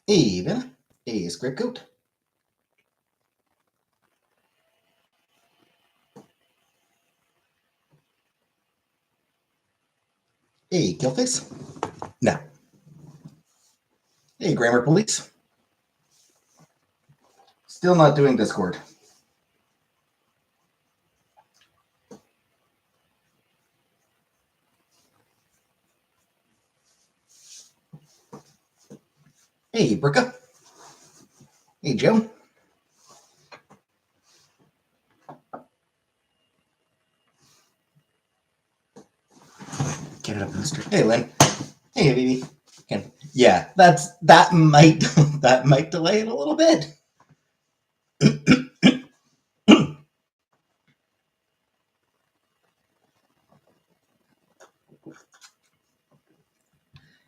Even a script coat. A killface. No. A grammar police. Still not doing Discord. Hey, Brooka. Hey, Joe. Get it up in the street. Hey, Lynn. Hey, baby. Yeah, that might that might delay it a little bit.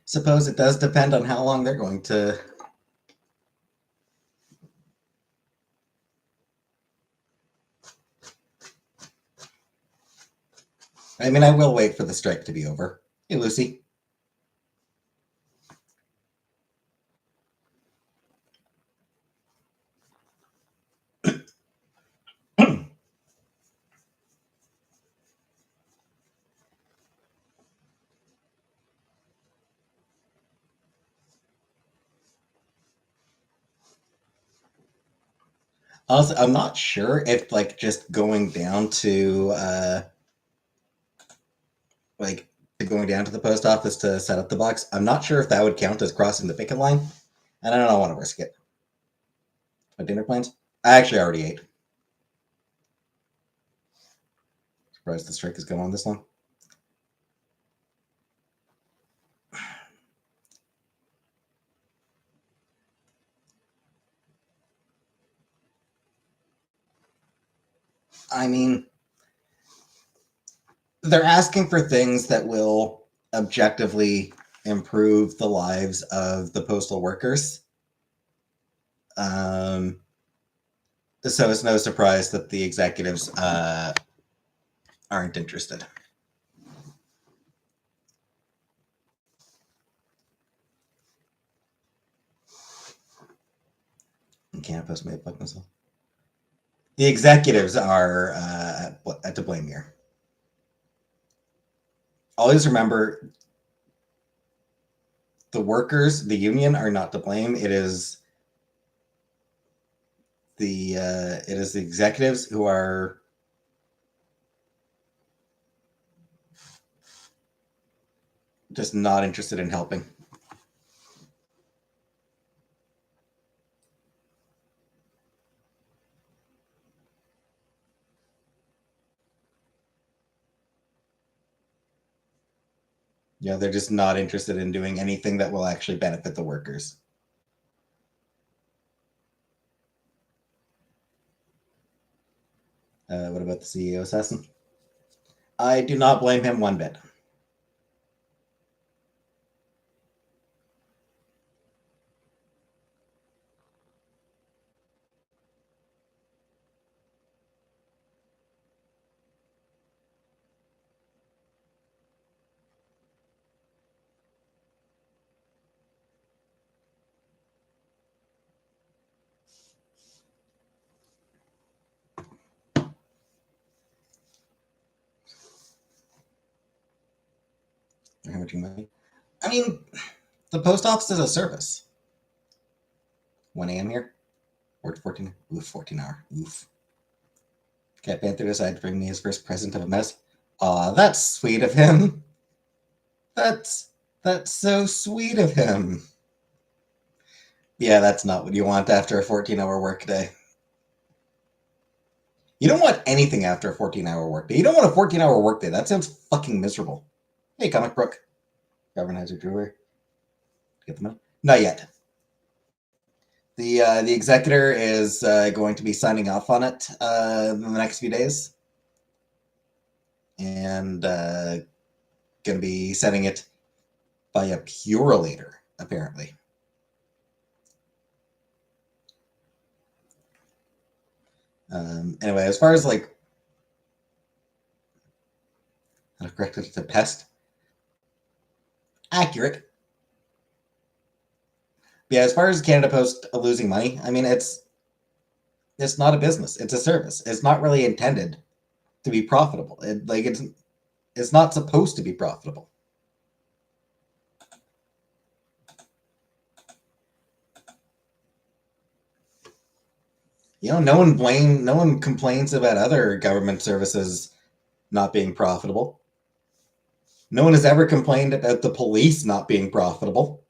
Suppose it does depend on how long they're going to. I mean, I will wait for the strike to be over. Hey, Lucy. Also, I'm not sure if like just going down to like going down to the post office to set up the box. I'm not sure if that would count as crossing the picket line, and I don't want to risk it. My dinner plans? I actually already ate. Surprised the strike has gone on this long. I mean, they're asking for things that will objectively improve the lives of the postal workers. So it's no surprise that the executives aren't interested. Campus may have plugged myself. The executives are to blame here. Always remember, the workers, the union, are not to blame. It is the executives who are just not interested in helping. Yeah, they're just not interested in doing anything that will actually benefit the workers. What about the CEO assassin? I do not blame him one bit. How much money? I mean, the post office is a service. 1 a.m. here? Worked 14. Oof, 14 hour. Oof. Cat Panther decided to bring me his first present of a mess. Aw, that's sweet of him. That's so sweet of him. Yeah, that's not what you want after a 14-hour workday. You don't want anything after a 14-hour workday. You don't want a 14-hour workday. That sounds fucking miserable. Hey, Comic Brook. Governor has your jewelry. Get the money? Not yet. The executor is going to be signing off on it in the next few days, and going to be sending it by a purelator, apparently. Anyway, as far as like how to correct it to pest, accurate. Yeah, as far as Canada Post losing money, I mean, it's not a business; it's a service. It's not really intended to be profitable. It's not supposed to be profitable. No one complains about other government services not being profitable. No one has ever complained about the police not being profitable.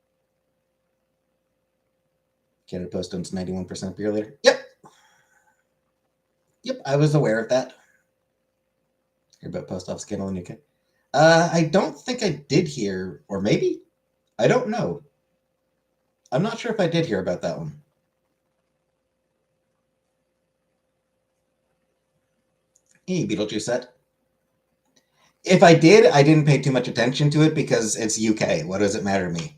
Canada Post owns 91% beer later. Yep. Yep, I was aware of that. Hear about post office scandal in the UK? I don't think I did hear, or maybe? I don't know. I'm not sure if I did hear about that one. Hey, Beetlejuice set. If I did, I didn't pay too much attention to it because it's UK. What does it matter to me?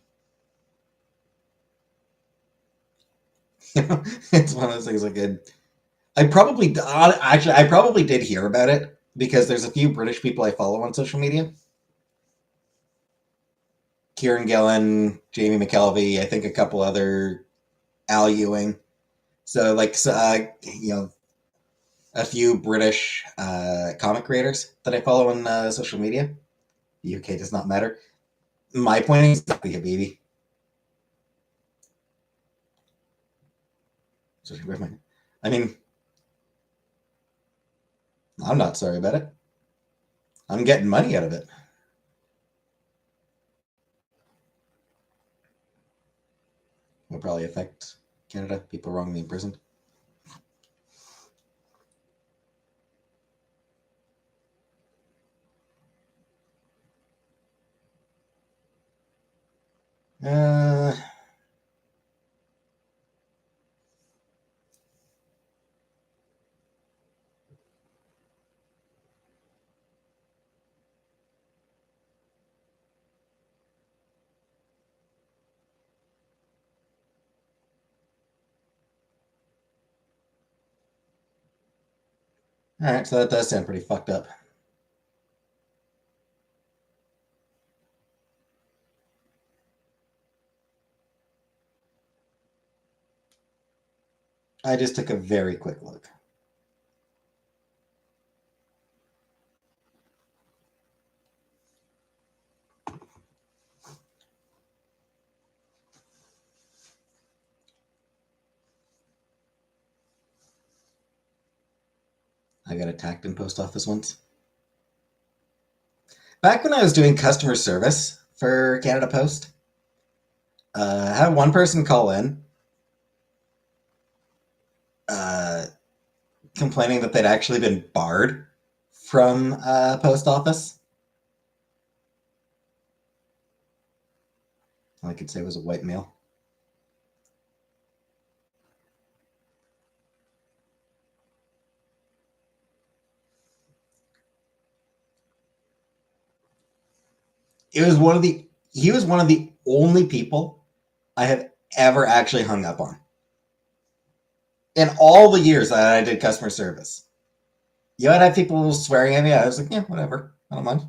It's one of those things I probably actually I probably did hear about it because there's a few British people I follow on social media. Kieran Gillen, Jamie McKelvey, I think a couple other Al Ewing. So a few British comic creators that I follow on social media. The UK does not matter. My point is exactly a baby. I mean, I'm not sorry about it. I'm getting money out of it. Will probably affect Canada. People wrongly imprisoned. Uh, all right, so that does sound pretty fucked up. I just took a very quick look. I got attacked in post office once. Back when I was doing customer service for Canada Post, I had one person call in uh, complaining that they'd actually been barred from post office. All I could say was a white male. It was one of the he was one of the only people I have ever actually hung up on in all the years that I did customer service. I'd have people swearing at me. I was like, yeah, whatever. I don't mind.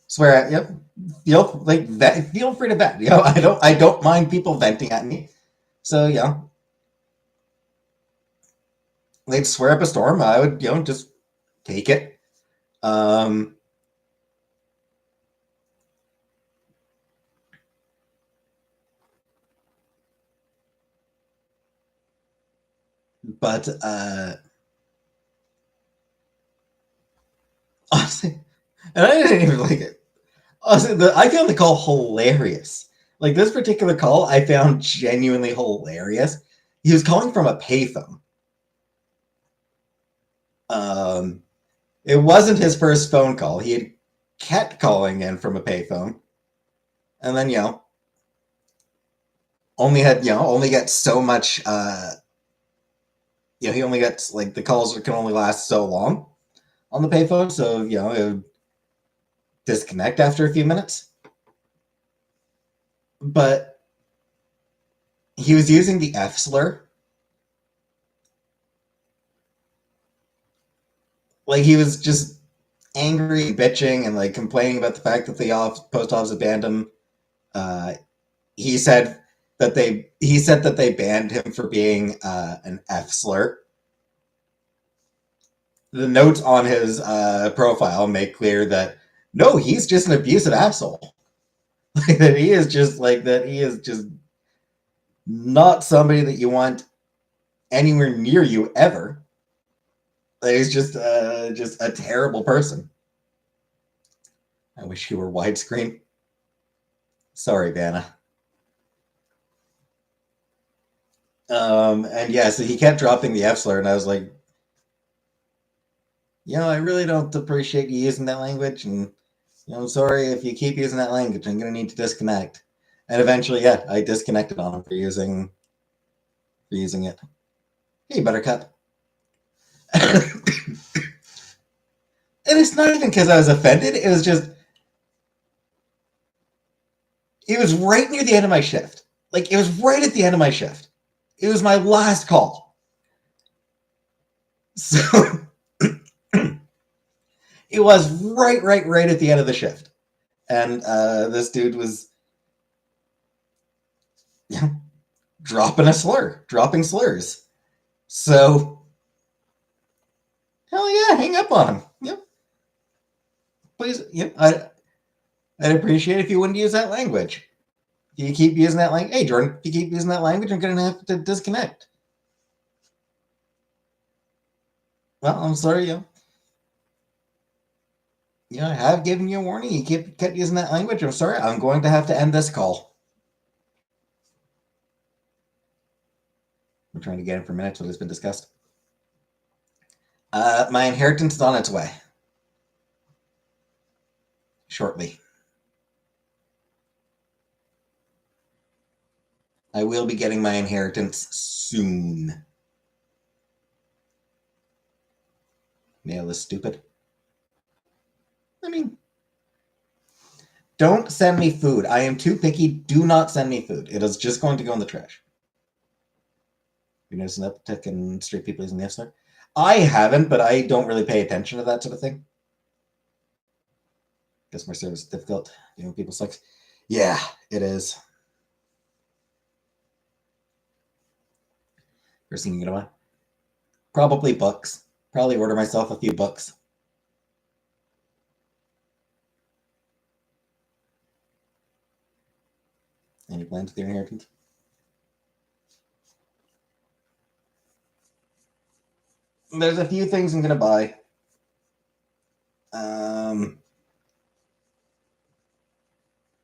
Swear at yep. Feel free to vent. I don't mind people venting at me. So they'd swear up a storm. I would just take it. Um, but honestly, and I didn't even like it. Honestly, I found the call hilarious. Like this particular call, I found genuinely hilarious. He was calling from a payphone. Um, it wasn't his first phone call. He had kept calling in from a payphone, and then only got so much. He only got like the calls can only last so long on the payphone, so it would disconnect after a few minutes. But he was using the F slur. Like he was just angry, bitching, and like complaining about the fact that the post office abandoned him Uh, he said that they banned him for being an F slur. The notes on his profile make clear that no, he's just an abusive asshole. That he is just not somebody that you want anywhere near you ever. He's just a terrible person. I wish he were widescreen. Sorry, Vanna. And yeah, so he kept dropping the F slur, and I was like, I really don't appreciate you using that language, and I'm sorry if you keep using that language. I'm gonna need to disconnect. And eventually, yeah, I disconnected on him for using it. Hey, Buttercup. And it's not even because I was offended. It was just it was right near the end of my shift. Like it was right at the end of my shift. It was my last call. So it was right at the end of the shift. And this dude was dropping slurs. So hell yeah, hang up on him. Yep. Please, yep. I'd appreciate it if you wouldn't use that language. If you keep using that language, hey Jordan, if you keep using that language, I'm gonna have to disconnect. Well, I'm sorry, I have given you a warning. You kept using that language. I'm sorry. I'm going to have to end this call. We're trying to get in for minutes. What has been discussed? My inheritance is on its way. Shortly. I will be getting my inheritance soon. Mail is stupid. I mean, don't send me food. I am too picky. Do not send me food. It is just going to go in the trash. You notice an uptick in straight people using the F-Star? I haven't, but I don't really pay attention to that sort of thing. Customer service is difficult. People suck. Yeah, it is. First thing you're gonna buy? Probably books. Probably order myself a few books. Any plans with your inheritance? There's a few things I'm gonna buy.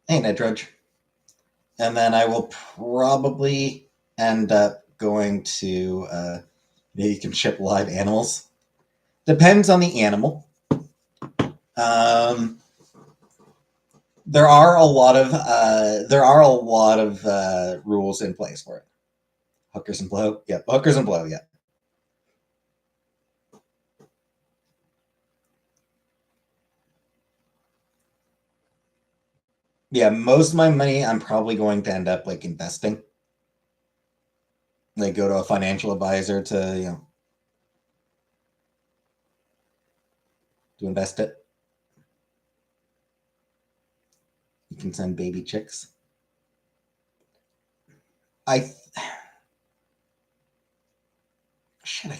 Ain't a drudge. And then I will probably end up going to you can ship live animals. Depends on the animal. There are a lot of rules in place for it. Hookers and blow, yeah. Hookers and blow, yeah. Yeah, most of my money I'm probably going to end up like investing. Like go to a financial advisor to to invest it. You can send baby chicks. I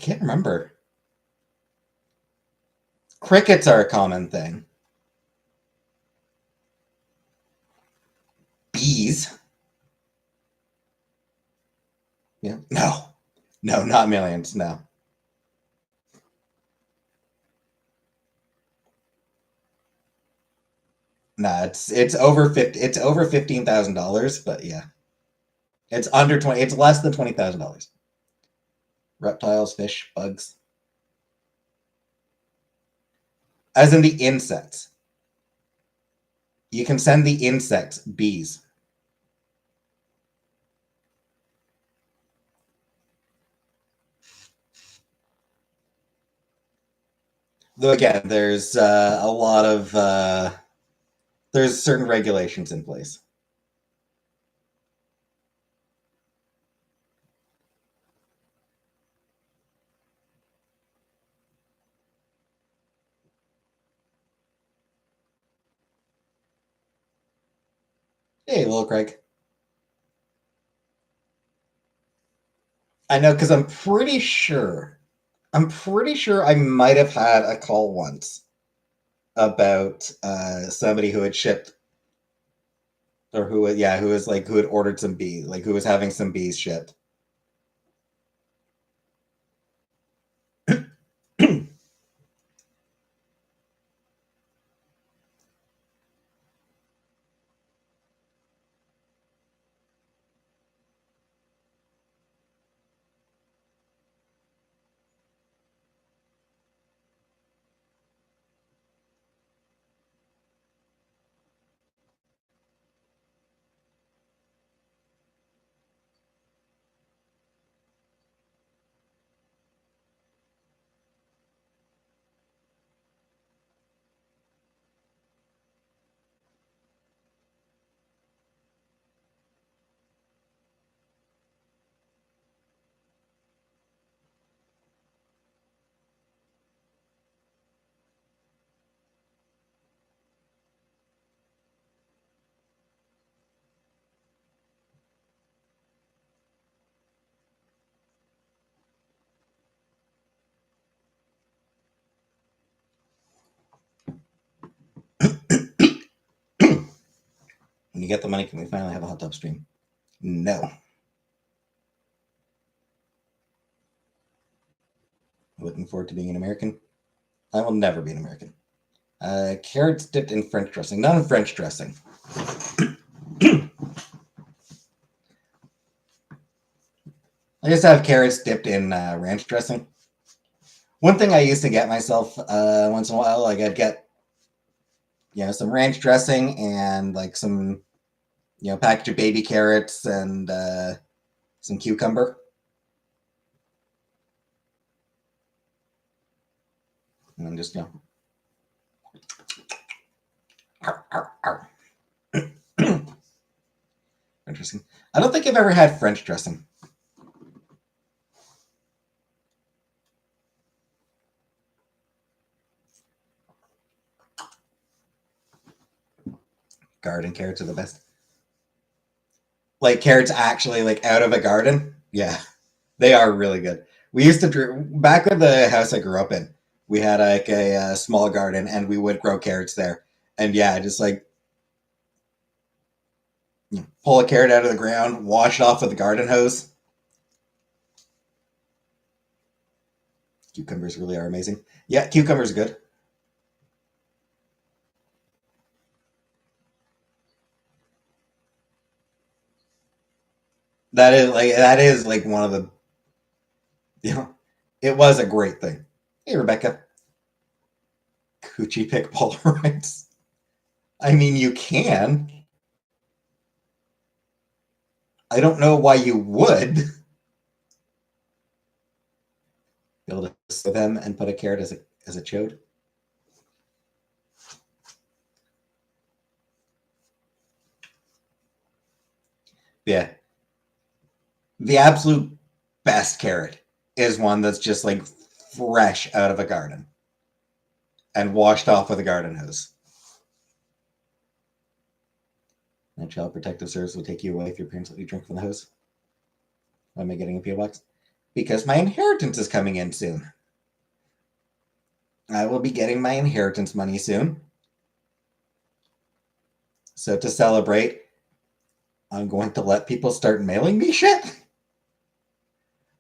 can't remember. Crickets are a common thing. Bees. Yeah. No, not millions. No. Nah, it's over 50. It's over $15,000, but yeah, it's under 20. It's less than $20,000. Reptiles, fish, bugs, as in the insects. You can send the insects, bees. Though again, there's a lot of there's certain regulations in place. Hey, little Craig. I know because I'm pretty sure. I'm pretty sure I might have had a call once about somebody who had shipped, or who had ordered some bees, like who was having some bees shipped. When you get the money, can we finally have a hot tub stream? No. Looking forward to being an American. I will never be an American. Carrots dipped in French dressing. Not in French dressing. I just have carrots dipped in ranch dressing. One thing I used to get myself once in a while, like I'd get, some ranch dressing and like some, package of baby carrots and some cucumber. And then just, arr, arr, arr. Interesting. I don't think I've ever had French dressing. Garden carrots are the best. Like carrots actually like out of a garden. Yeah, they are really good. We used to back with the house I grew up in. We had like a small garden, and we would grow carrots there. And yeah, just like pull a carrot out of the ground, wash it off with a garden hose. Cucumbers really are amazing. Yeah, cucumbers are good. That is like one of the you know, it was a great thing. Hey Rebecca, coochie pick Polaroids. I mean, you can. I don't know why you would be able to sew them and put a carrot as a chode. Yeah, the absolute best carrot is one that's just like fresh out of a garden and washed off with a garden hose. And child protective service will take you away if your parents let you drink from the hose. Why am I getting a PO box? Because my inheritance is coming in soon. I will be getting my inheritance money soon. So to celebrate, I'm going to let people start mailing me shit.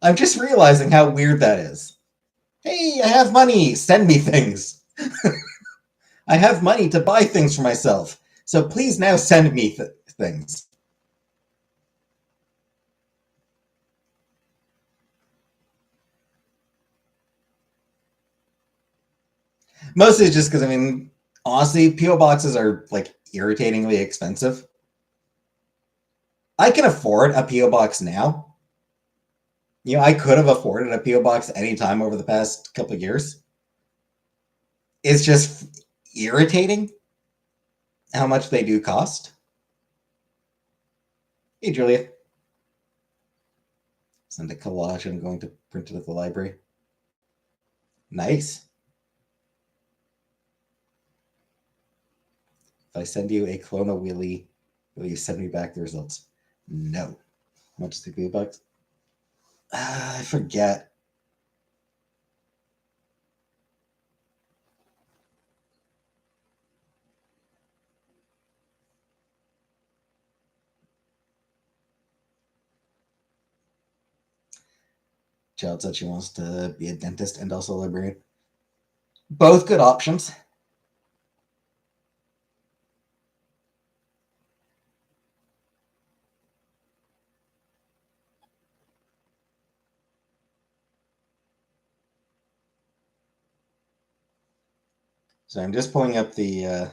I'm just realizing how weird that is. Hey, I have money. Send me things. I have money to buy things for myself. So please now send me things. Mostly just because, I mean, honestly, PO boxes are like irritatingly expensive. I can afford a PO box now. I could have afforded a PO box anytime over the past couple of years. It's just irritating how much they do cost. Hey, Julia. Send a collage. I'm going to print it at the library. Nice. If I send you a Clona Willy Will you send me back the results? No. How much is $60? I forget. Child said she wants to be a dentist and also a librarian. Both good options. So I'm just pulling up the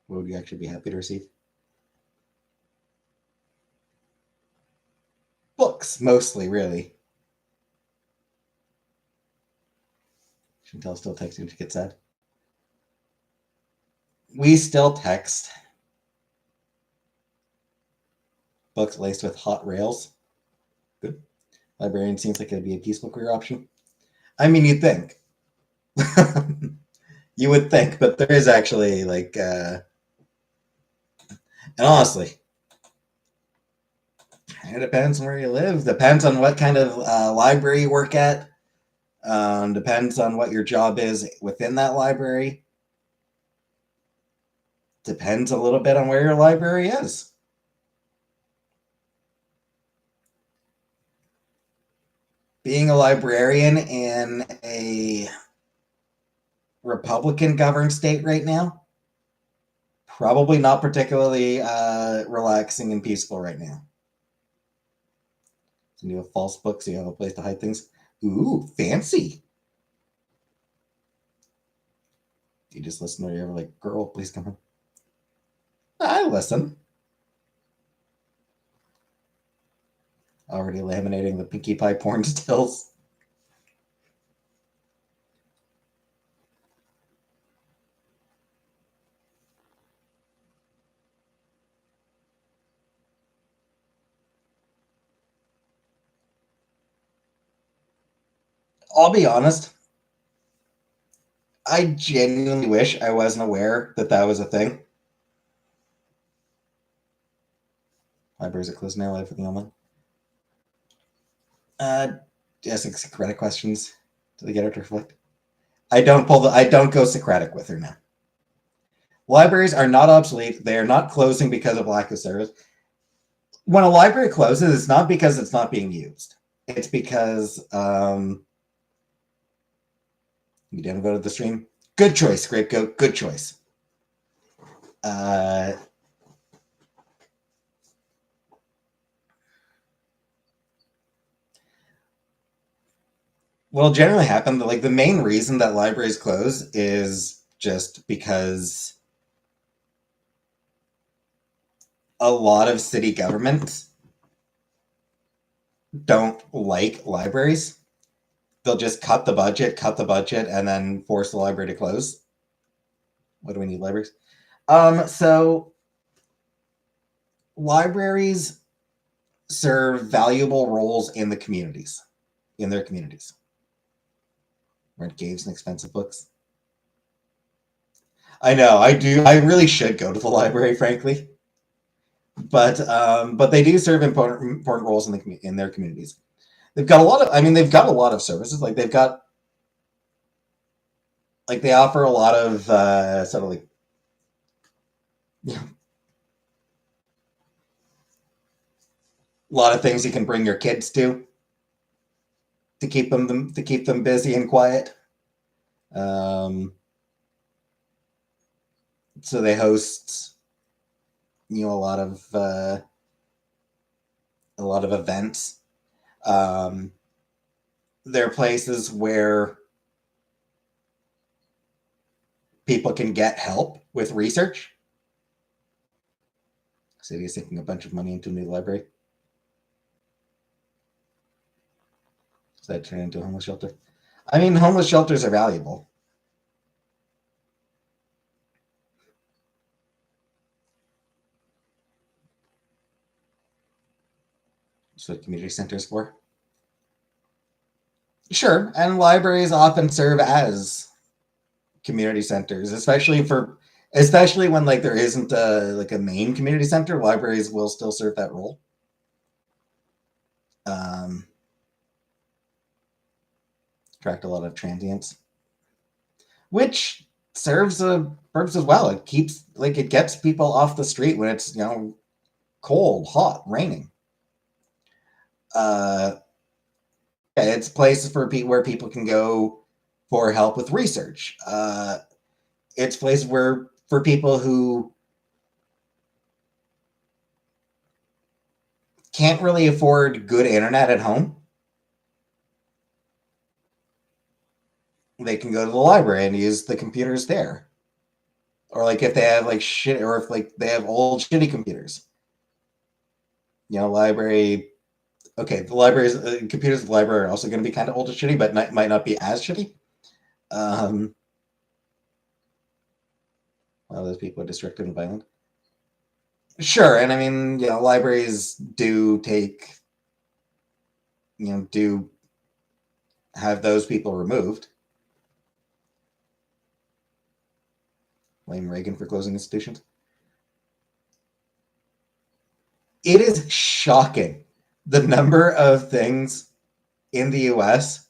what would you actually be happy to receive? Books, mostly, really. Chantel's still texting to get sad. We still text. Books laced with hot rails. Good. Librarian seems like it'd be a peaceful career option. I mean, you'd think. You would think, but there is actually like, and honestly, it depends on where you live. Depends on what kind of library you work at. Depends on what your job is within that library. Depends a little bit on where your library is. Being a librarian in a Republican governed state right now, probably not particularly relaxing and peaceful right now. So you have false books, you have a place to hide things. Ooh, fancy. You just listen or you're like, girl, please come home. I listen. Already laminating the Pinkie Pie porn stills. I'll be honest. I genuinely wish I wasn't aware that that was a thing. Libraries are closed now, live for the online. Asking Socratic questions. Do they get her to reflect? I don't go Socratic with her now. Libraries are not obsolete. They are not closing because of lack of service. When a library closes, it's not because it's not being used. It's because you didn't go to the stream. Good choice, Scapegoat. Good choice. What'll generally happen, like the main reason that libraries close is just because a lot of city governments don't like libraries. They'll just cut the budget, and then force the library to close. What do we need libraries? So libraries serve valuable roles in the communities, in their communities. Rent games and expensive books. I know, I do. I really should go to the library, frankly. But they do serve important roles in their communities. They've got a lot of. I mean, they've got a lot of services. Like they've got, like they offer a lot of sort of like, you know, a lot of things you can bring your kids to keep them busy and quiet. So they host, a lot of events. They're places where people can get help with research. City is sinking a bunch of money into a new library. Does that turn into a homeless shelter? I mean, homeless shelters are valuable. That's what community centers for. Sure, and libraries often serve as community centers, especially when like there isn't a main community center. Libraries will still serve that role. Attract a lot of transients, which serves a purpose as well. It gets people off the street when it's cold, hot, raining. It's places where people can go for help with research. It's places for people who can't really afford good internet at home. They can go to the library and use the computers there. Or like if they have like shit, or if like they have old shitty computers. Library. Okay, the libraries, computers at the library are also going to be kind of old and shitty, but might not be as shitty. A lot of those people are destructive and violent. Sure, and I mean, libraries do do have those people removed. Blame Reagan for closing institutions. It is shocking the number of things in the US,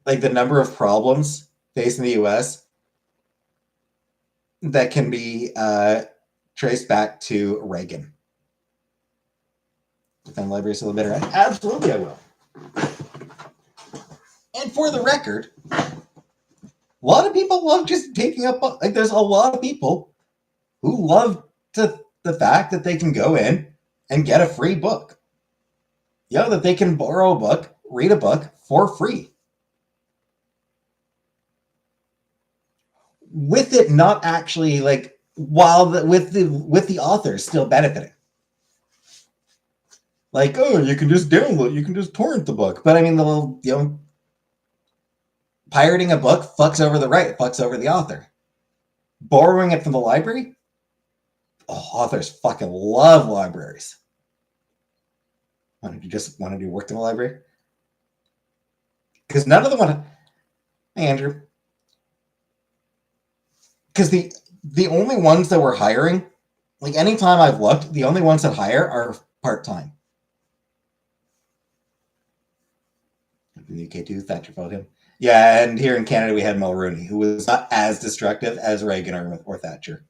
like the number of problems facing the US that can be traced back to Reagan. Defend libraries a little better. Absolutely, I will. And for the record, a lot of people love just taking up. Like, there's a lot of people who love the fact that they can go in and get a free book. That they can borrow a book, read a book for free, with it not actually like with the authors still benefiting. Like, oh, you can just download, you can just torrent the book, but I mean, pirating a book fucks over the author. Borrowing it from the library, authors fucking love libraries. Wanted to work in a library? Because none of them want to. Hey, Andrew. Because the only ones that were hiring, like anytime I've looked, the only ones that hire are part-time. In the UK too, Thatcher fought him. Yeah, and here in Canada we had Mulroney, who was not as destructive as Reagan or Thatcher.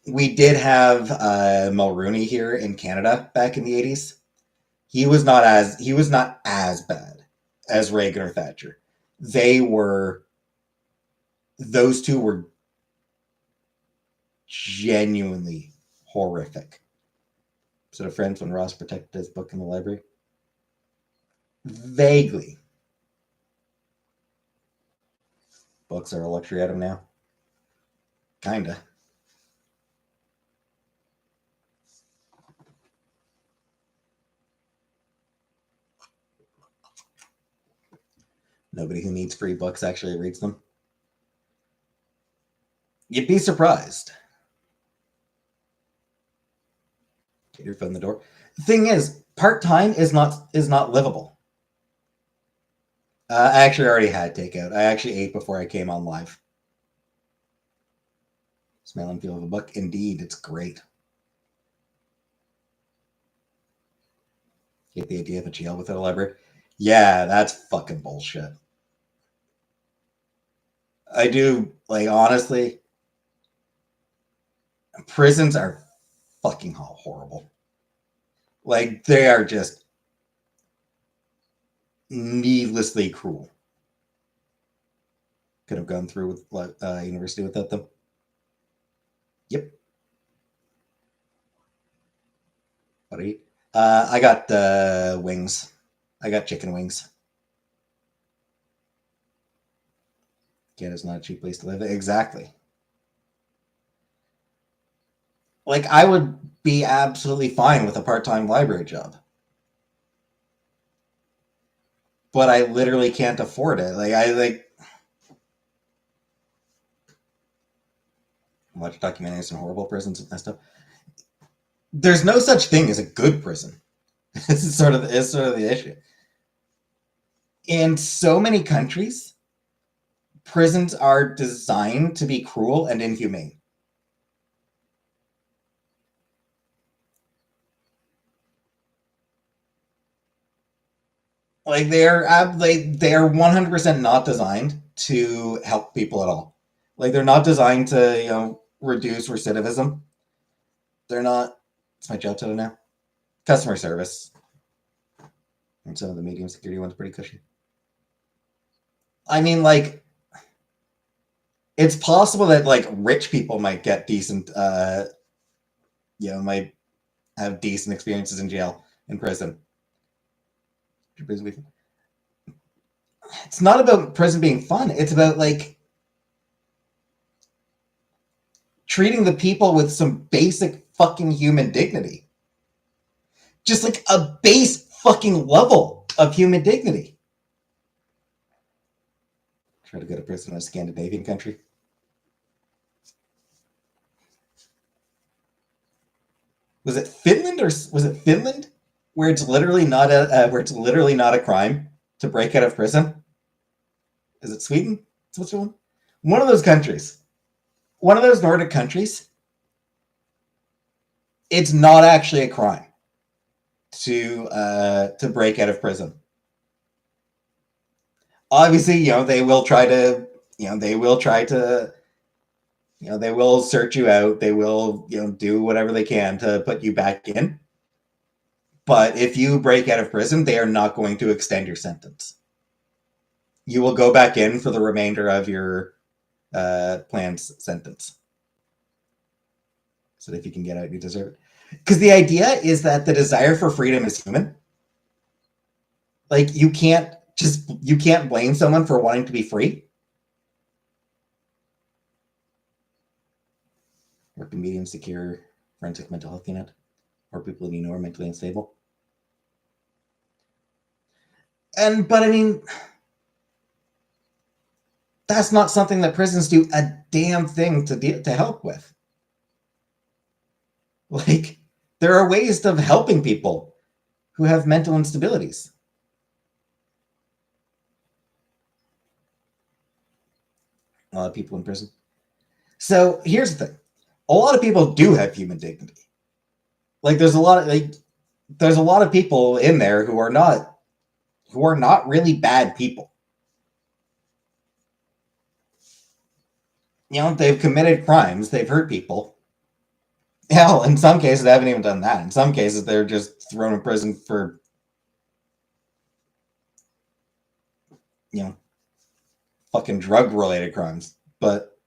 We did have Mulroney here in Canada back in the 80s. He was not as bad as Reagan or Thatcher. Those two were genuinely horrific. Sort of friends when Ross protected his book in the library. Vaguely. Books are a luxury item now. Kinda. Nobody who needs free books actually reads them. You'd be surprised. Get your foot in the door. The thing is, part-time is not livable. I actually already had takeout. I actually ate before I came on live. Smell and feel of a book. Indeed, it's great. Get the idea of a jail without a library? Yeah, that's fucking bullshit. I do, like, honestly, prisons are fucking horrible. Like, they are just needlessly cruel. Could have gone through with university without them. Yep. What do you eat? I got wings. I got chicken wings. Canada's not a cheap place to live. Exactly. Like, I would be absolutely fine with a part-time library job. But I literally can't afford it. Watch documentaries on horrible prisons and stuff. There's no such thing as a good prison. This is sort of the issue. In so many countries, prisons are designed to be cruel and inhumane. Like they're 100% not designed to help people at all. Like they're not designed to reduce recidivism. They're not. It's my job title now. Customer service. And some of the medium security ones pretty cushy. I mean, like, it's possible that like rich people might get decent, might have decent experiences in jail, in prison. It's not about prison being fun. It's about like treating the people with some basic fucking human dignity. Just like a base fucking level of human dignity. Try to go to prison in a Scandinavian country. Was it Finland where it's literally not a crime to break out of prison? Is it Sweden? Switzerland? One of those countries. One of those Nordic countries. It's not actually a crime to break out of prison. Obviously, they will try to they will search you out. They will, do whatever they can to put you back in. But if you break out of prison, they are not going to extend your sentence. You will go back in for the remainder of your planned sentence. So if you can get out, you deserve it. Because the idea is that the desire for freedom is human. Like you can't blame someone for wanting to be free. Work in medium secure forensic mental health unit, or people that are mentally unstable. But I mean, that's not something that prisons do a damn thing to help with. Like, there are ways of helping people who have mental instabilities. A lot of people in prison. So here's the thing: a lot of people do have human dignity. Like, there's a lot of people in there who are not really bad people. They've committed crimes, they've hurt people. Hell, in some cases, they haven't even done that. In some cases, they're just thrown in prison for, fucking drug-related crimes. But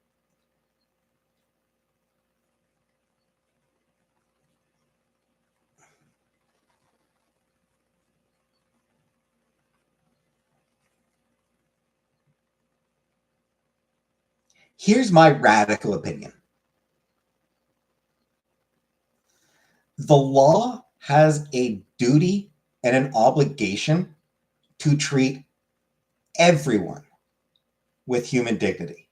here's my radical opinion. The law has a duty and an obligation to treat everyone with human dignity.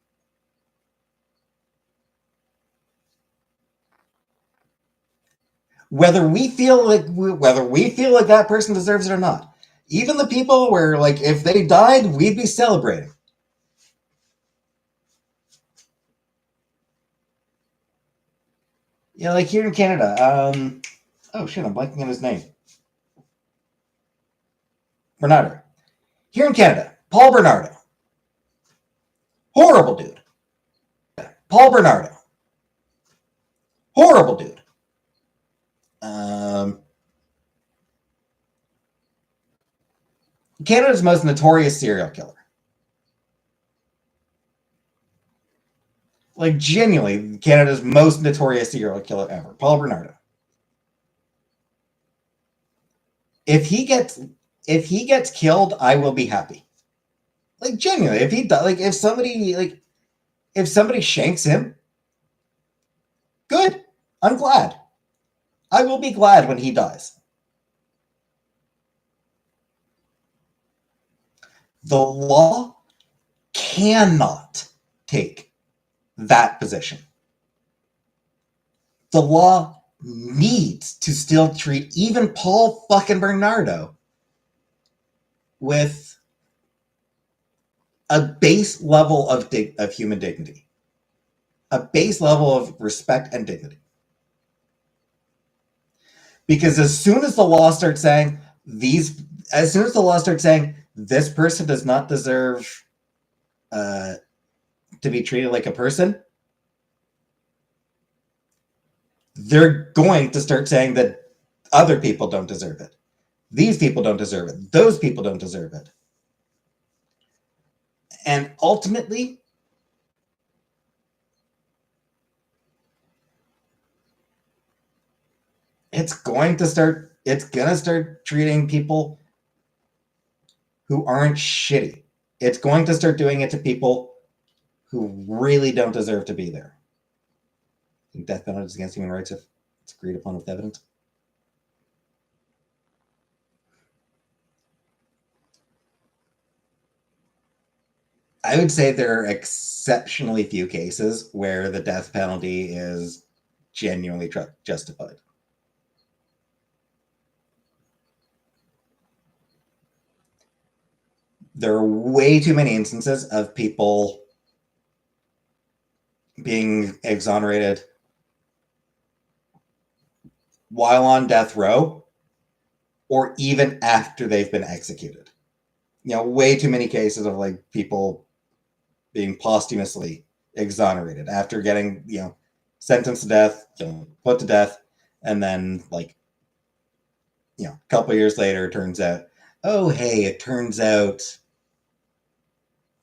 Whether we feel like that person deserves it or not. Even the people where, like, if they died, we'd be celebrating. Yeah, like here in Canada. Oh shit, I'm blanking on his name. Bernardo. Here in Canada, Paul Bernardo. Horrible dude. Paul Bernardo. Horrible dude. Canada's most notorious serial killer. Like, genuinely, Canada's most notorious serial killer ever. Paul Bernardo. If he gets killed, I will be happy. Like, genuinely, if somebody shanks him, good. I'm glad. I will be glad when he dies. The law cannot take that position. The law needs to still treat even Paul fucking Bernardo with a base level of human dignity, a base level of respect and dignity. Because as soon as the law starts saying this person does not deserve to be treated like a person, they're going to start saying that other people don't deserve it. These people don't deserve it. Those people don't deserve it. And ultimately, it's going to start treating people who aren't shitty. It's going to start doing it to people who really don't deserve to be there. I think death penalty is against human rights if it's agreed upon with evidence. I would say there are exceptionally few cases where the death penalty is genuinely justified. There are way too many instances of people being exonerated while on death row or even after they've been executed. Way too many cases of like people being posthumously exonerated after getting, sentenced to death, put to death, and then like, a couple years later, it turns out, oh, hey, it turns out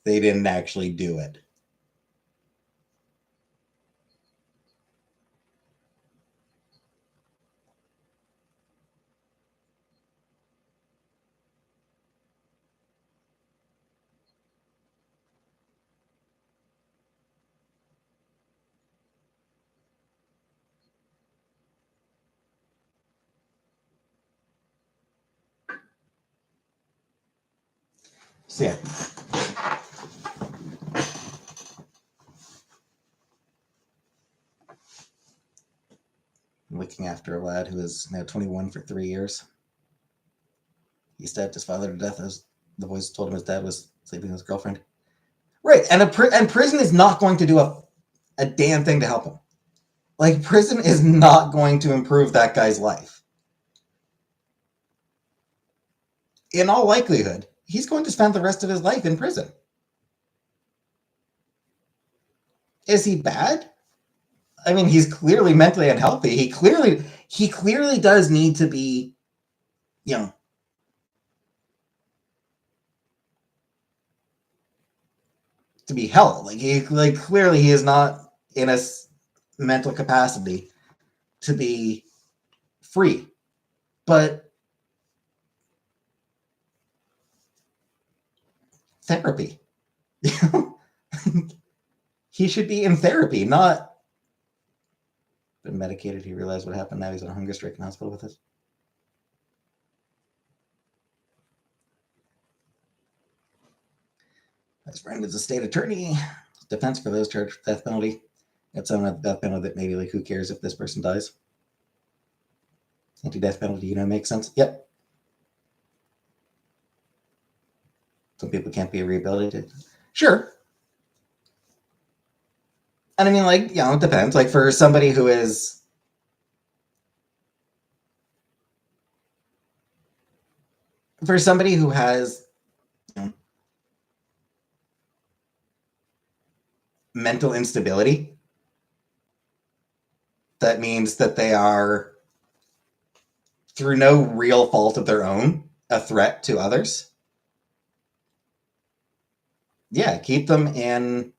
they didn't actually do it. So yeah. Looking after a lad who is now 21 for 3 years. He stabbed his father to death as the boys told him his dad was sleeping with his girlfriend. Right, and prison is not going to do a damn thing to help him. Like, prison is not going to improve that guy's life. In all likelihood, he's going to spend the rest of his life in prison. Is he bad? I mean, he's clearly mentally unhealthy. He clearly does need to be, to be held. Clearly he is not in a mental capacity to be free. But therapy. He should be in therapy, not been medicated. He realized what happened. Now he's in a hunger stricken hospital with us. His friend is a state attorney. Defense for those charged with death penalty. Got someone at the death penalty that maybe like, who cares if this person dies? Anti-death penalty, makes sense? Yep. Some people can't be rehabilitated. Sure. And I mean, it depends. Like, for somebody who is has mental instability, that means that they are, through no real fault of their own, a threat to others. Yeah, keep them in.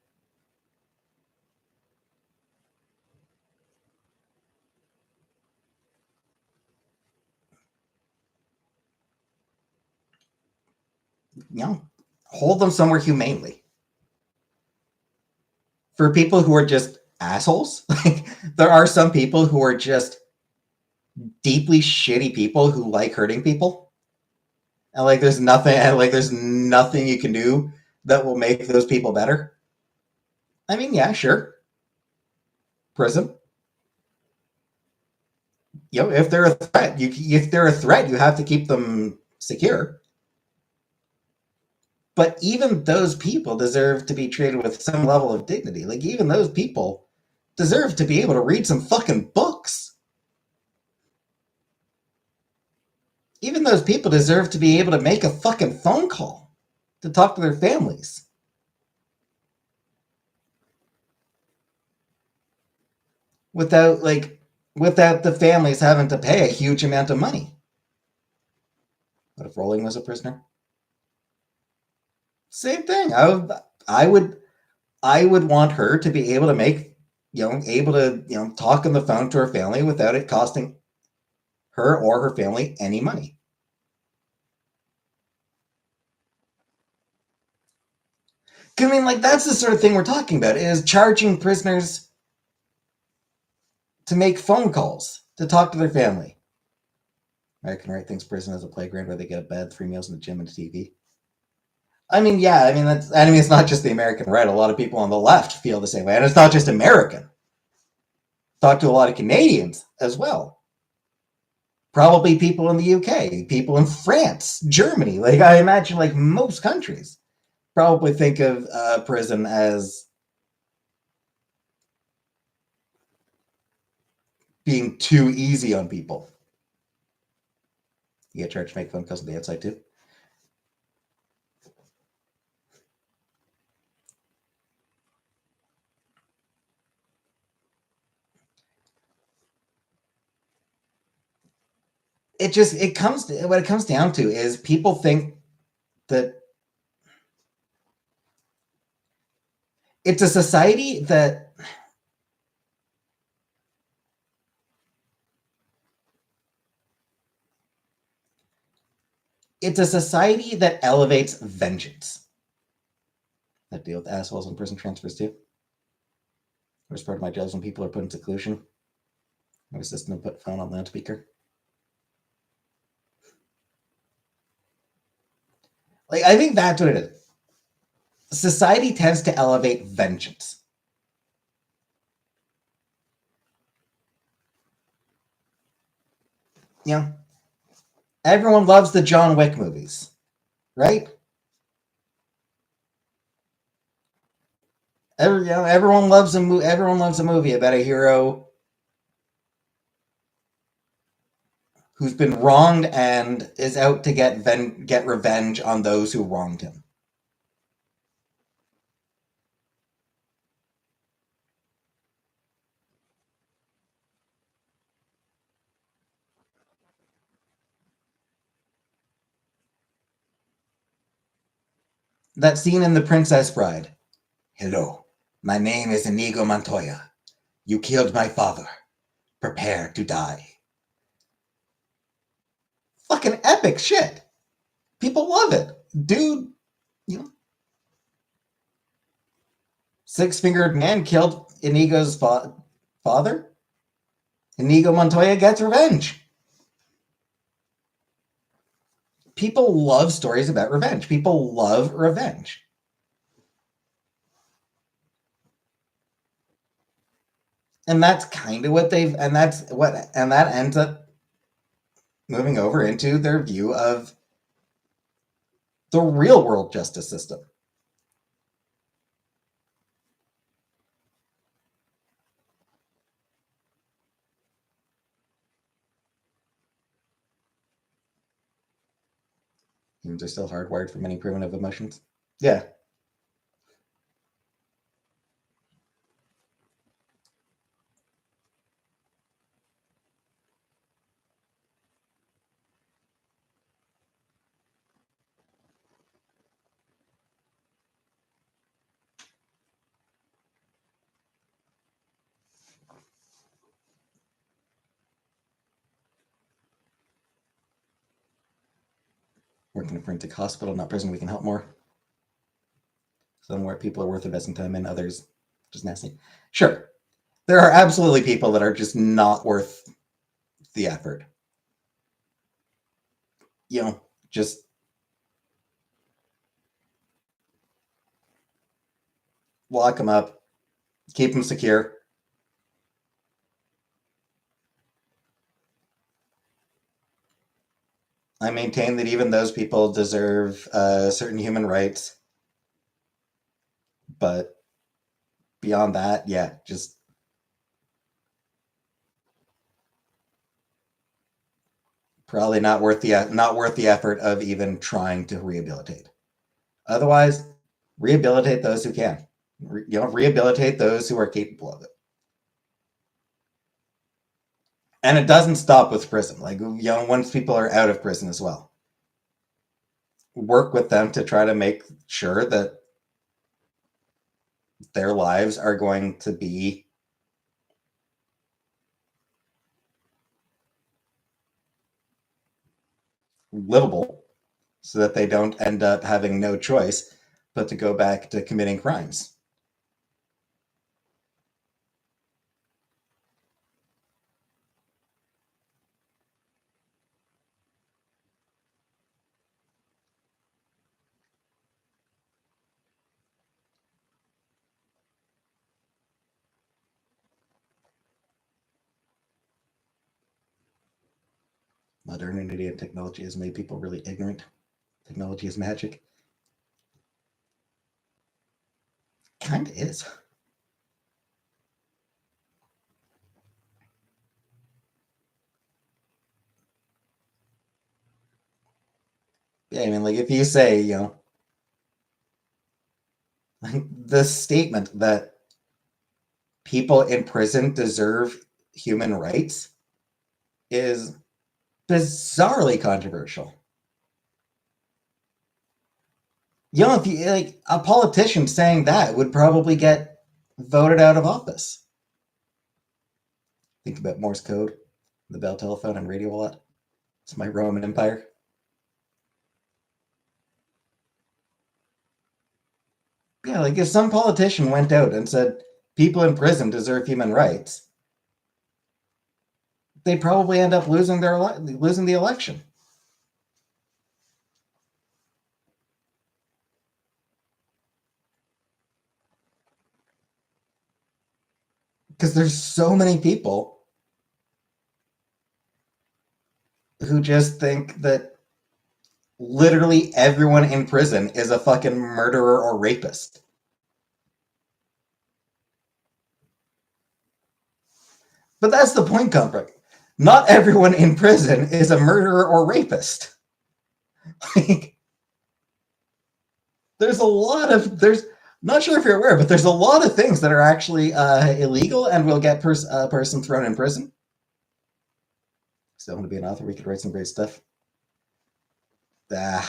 Hold them somewhere humanely. For people who are just assholes, there are some people who are just deeply shitty people who like hurting people. And there's nothing you can do that will make those people better. I mean, yeah, sure. Prison. if they're a threat, you have to keep them secure. But even those people deserve to be treated with some level of dignity. Like, even those people deserve to be able to read some fucking books. Even those people deserve to be able to make a fucking phone call to talk to their families. Without the families having to pay a huge amount of money. What if Rowling was a prisoner? Same thing. I would want her to be able to make, able to, talk on the phone to her family without it costing her or her family any money. I mean, like, that's the sort of thing we're talking about, is charging prisoners to make phone calls to talk to their family. American Right thinks prison is a playground where they get a bed, 3 meals, and a gym and a TV. I mean, yeah, it's not just the American Right. A lot of people on the left feel the same way, and it's not just American. Talk to a lot of Canadians as well. Probably people in the UK, people in France, Germany. Like, I imagine, like, most countries probably think of prison as being too easy on people. You get charged to make phone calls on the outside too. What it comes down to is people think that it's a society that elevates vengeance. That deal with assholes and prison transfers too. Worst part of my job is when people are put in seclusion. My assistant will put phone on loudspeaker. Like, I think that's what it is. Society tends to elevate vengeance. Everyone loves the John Wick movies, right? Everyone loves a movie about a hero who's been wronged and is out to get revenge on those who wronged him. That scene in The Princess Bride. Hello, my name is Inigo Montoya. You killed my father. Prepare to die. Fucking epic shit. People love it. Dude, Six-fingered man killed Inigo's father. Inigo Montoya gets revenge. People love stories about revenge. People love revenge. And that's kind of what that ends up moving over into their view of the real world justice system. Humans are still hardwired for many primitive emotions. Yeah. Working in a forensic hospital, not prison, we can help more. Some where people are worth investing time in, others just nasty. Sure. There are absolutely people that are just not worth the effort. Just lock them up, keep them secure. I maintain that even those people deserve certain human rights, but beyond that, yeah, just probably not worth the effort of even trying to rehabilitate. Otherwise, rehabilitate those who can. Rehabilitate those who are capable of it. And it doesn't stop with prison. Like, once people are out of prison as well, work with them to try to make sure that their lives are going to be livable so that they don't end up having no choice but to go back to committing crimes. Modernity and technology has made people really ignorant. Technology is magic. Kind of is. Yeah, I mean, like, if you say, like, the statement that people in prison deserve human rights is bizarrely controversial. If you like, a politician saying that would probably get voted out of office. Think about Morse code, the bell telephone, and radio a lot. It's my Roman Empire. Yeah, like, if some politician went out and said people in prison deserve human rights, they'd probably end up losing the election. Because there's so many people who just think that literally everyone in prison is a fucking murderer or rapist. But that's the point, Comfort. Not everyone in prison is a murderer or rapist. Like, there's not sure if you're aware, but there's a lot of things that are actually illegal and will get a person thrown in prison. Still want to be an author? We could write some great stuff. Nah,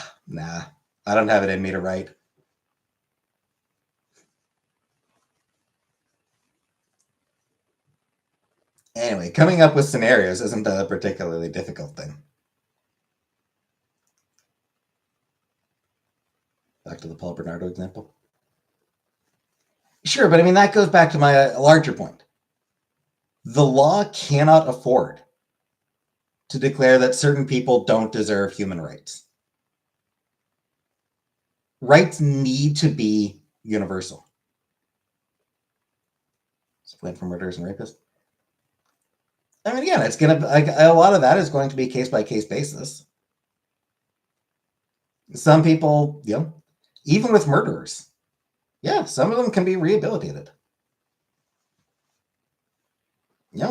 I don't have it in me to write. Anyway, coming up with scenarios isn't a particularly difficult thing. Back to the Paul Bernardo example. Sure, but I mean, that goes back to my larger point. The law cannot afford to declare that certain people don't deserve human rights. Rights need to be universal. Split for murderers and rapists. I mean, again, it's gonna a lot of that is going to be case by case basis. Some people, even with murderers, yeah, some of them can be rehabilitated.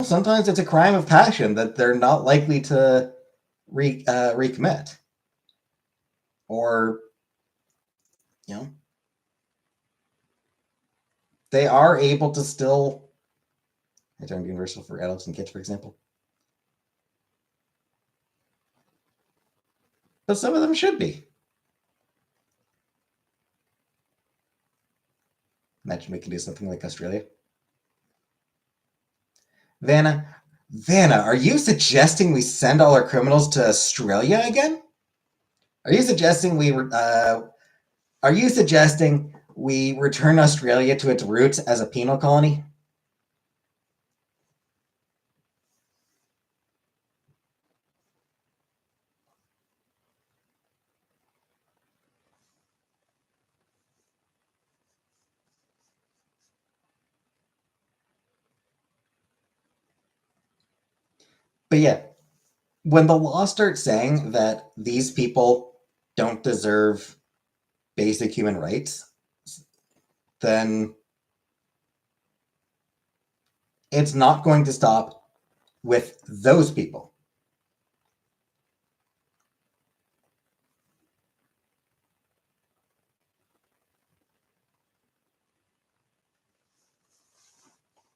Sometimes it's a crime of passion that they're not likely to recommit, or they are able to still return universal for adults and kids, for example. But some of them should be. Imagine we can do something like Australia. Vanna, are you suggesting we send all our criminals to Australia again? Are you suggesting we return Australia to its roots as a penal colony? But yeah, when the law starts saying that these people don't deserve basic human rights, then it's not going to stop with those people.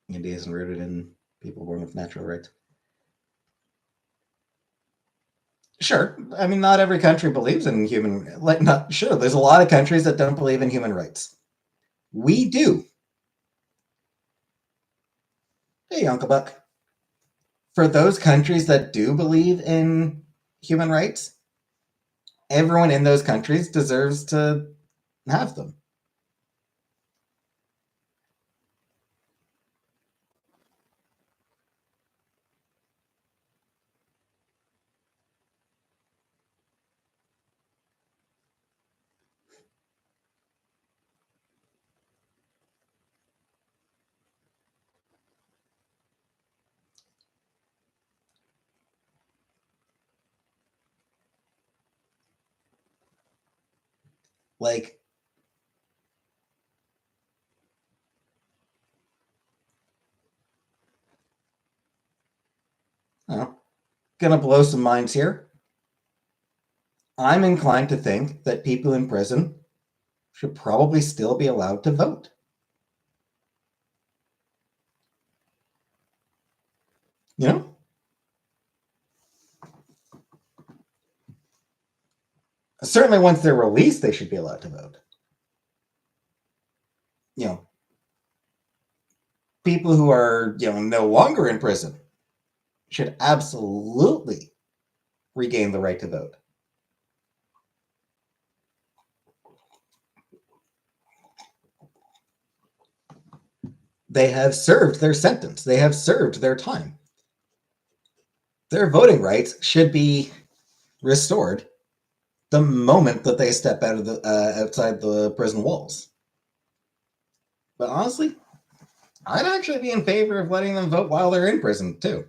India isn't rooted in people born with natural rights. Sure, I mean, not every country believes in human. Like, not sure. There's a lot of countries that don't believe in human rights. We do. Hey, Uncle Buck. For those countries that do believe in human rights, everyone in those countries deserves to have them. Like, oh, gonna blow some minds here. I'm inclined to think that people in prison should probably still be allowed to vote. You know? Certainly once they're released, they should be allowed to vote. You know, people who are, no longer in prison should absolutely regain the right to vote. They have served their sentence. They have served their time. Their voting rights should be restored the moment that they step out of the outside the prison walls. But honestly, I'd actually be in favor of letting them vote while they're in prison too.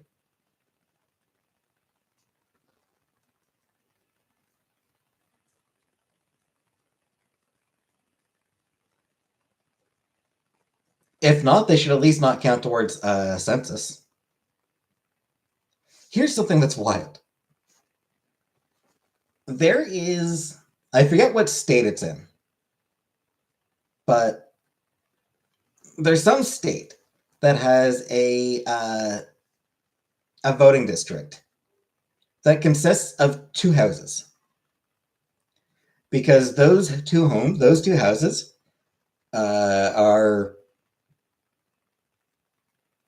If not, they should at least not count towards census. Here's something that's wild. There is, I forget what state it's in, but there's some state that has a voting district that consists of two houses, because those two houses are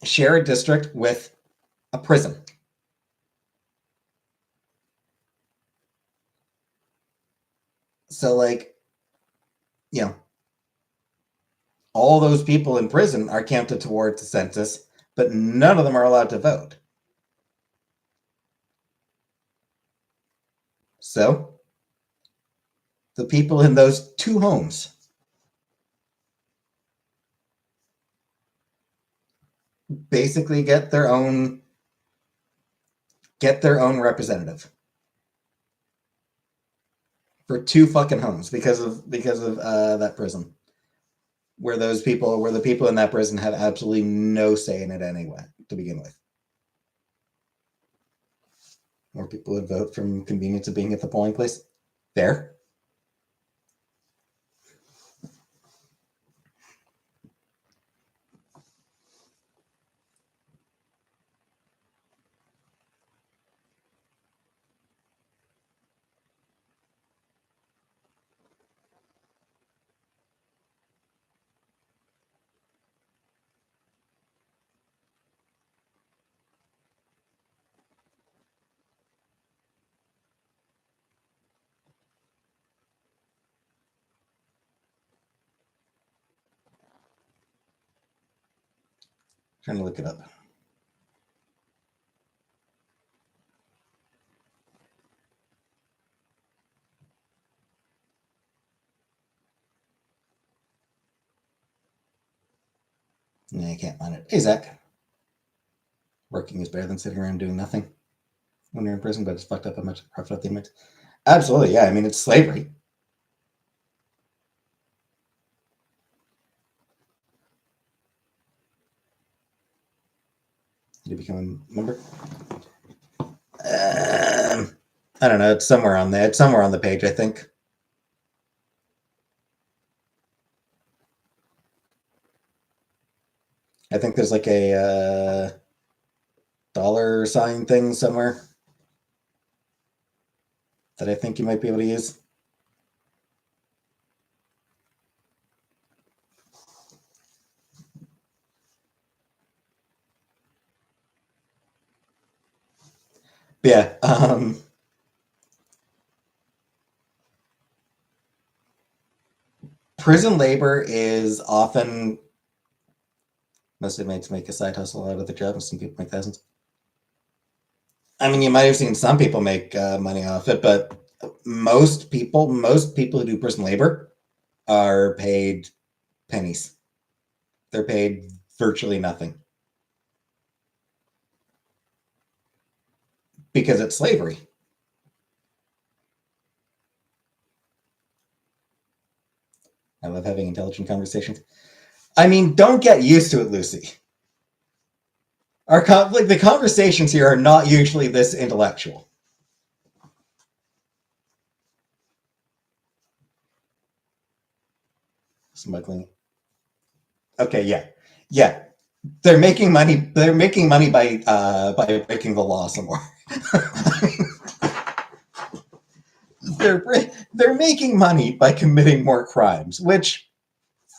share a district with a prison. So, like, all those people in prison are counted towards the census, but none of them are allowed to vote. So, the people in those two homes basically get their own representative for two fucking homes because of that prison, where the people in that prison have absolutely no say in it anyway to begin with. More people would vote from convenience of being at the polling place. Fair. Trying to look it up. Yeah, I can't find it. Hey, Zach. Working is better than sitting around doing nothing. when you're in prison, but it's fucked up how much profit at the inmates. Absolutely, yeah. I mean, it's slavery. Did you become a member? I don't know. It's somewhere on there. It's somewhere on the page, I think. I think there's like a dollar sign thing somewhere that I think you might be able to use. But yeah. Prison labor is often, most inmates make a side hustle out of the job, and some people make thousands. I mean, you might have seen some people make money off it, but most people who do prison labor are paid pennies. They're paid virtually nothing because it's slavery. I love having intelligent conversations. I mean, don't get used to it, Lucy. The conversations here are not usually this intellectual. Smuggling. Okay, yeah. They're making money. They're making money by breaking the law some more. they're making money by committing more crimes, which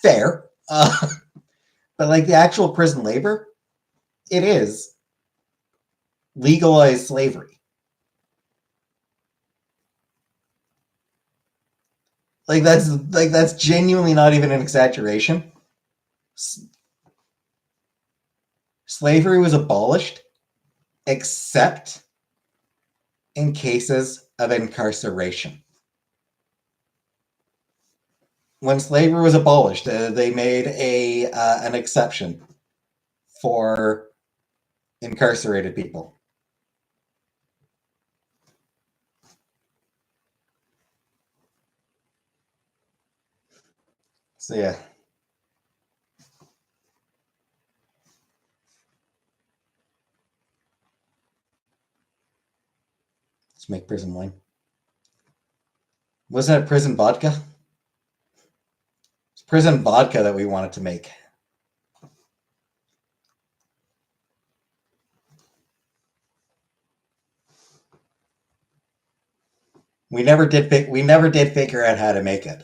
fair. But like the actual prison labor, it is legalized slavery. That's genuinely not even an exaggeration. Slavery was abolished except in cases of incarceration. When slavery was abolished, they made an exception for incarcerated people. So yeah. Let's make prison wine. Wasn't it prison vodka? It's prison vodka that we wanted to make. We never did figure out how to make it.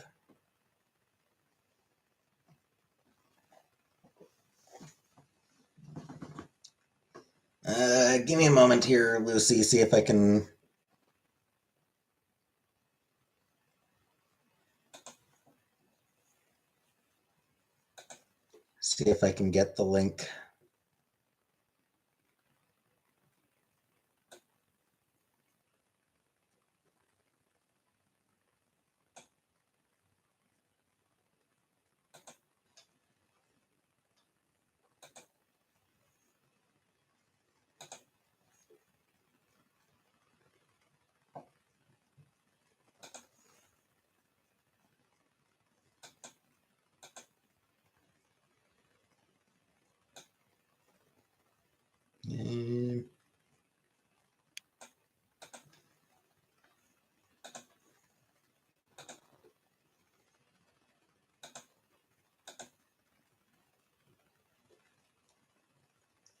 Give me a moment here, Lucy. See if I can. See if I can get the link.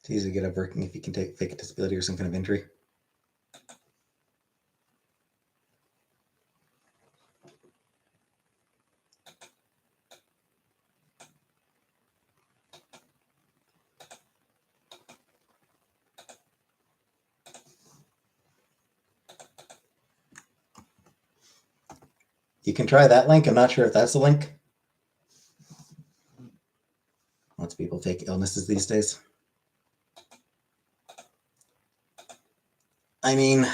It's easy to get up working if you can take fake a disability or some kind of injury. You can try that link. I'm not sure if that's the link. Lots of people take illnesses these days. I mean,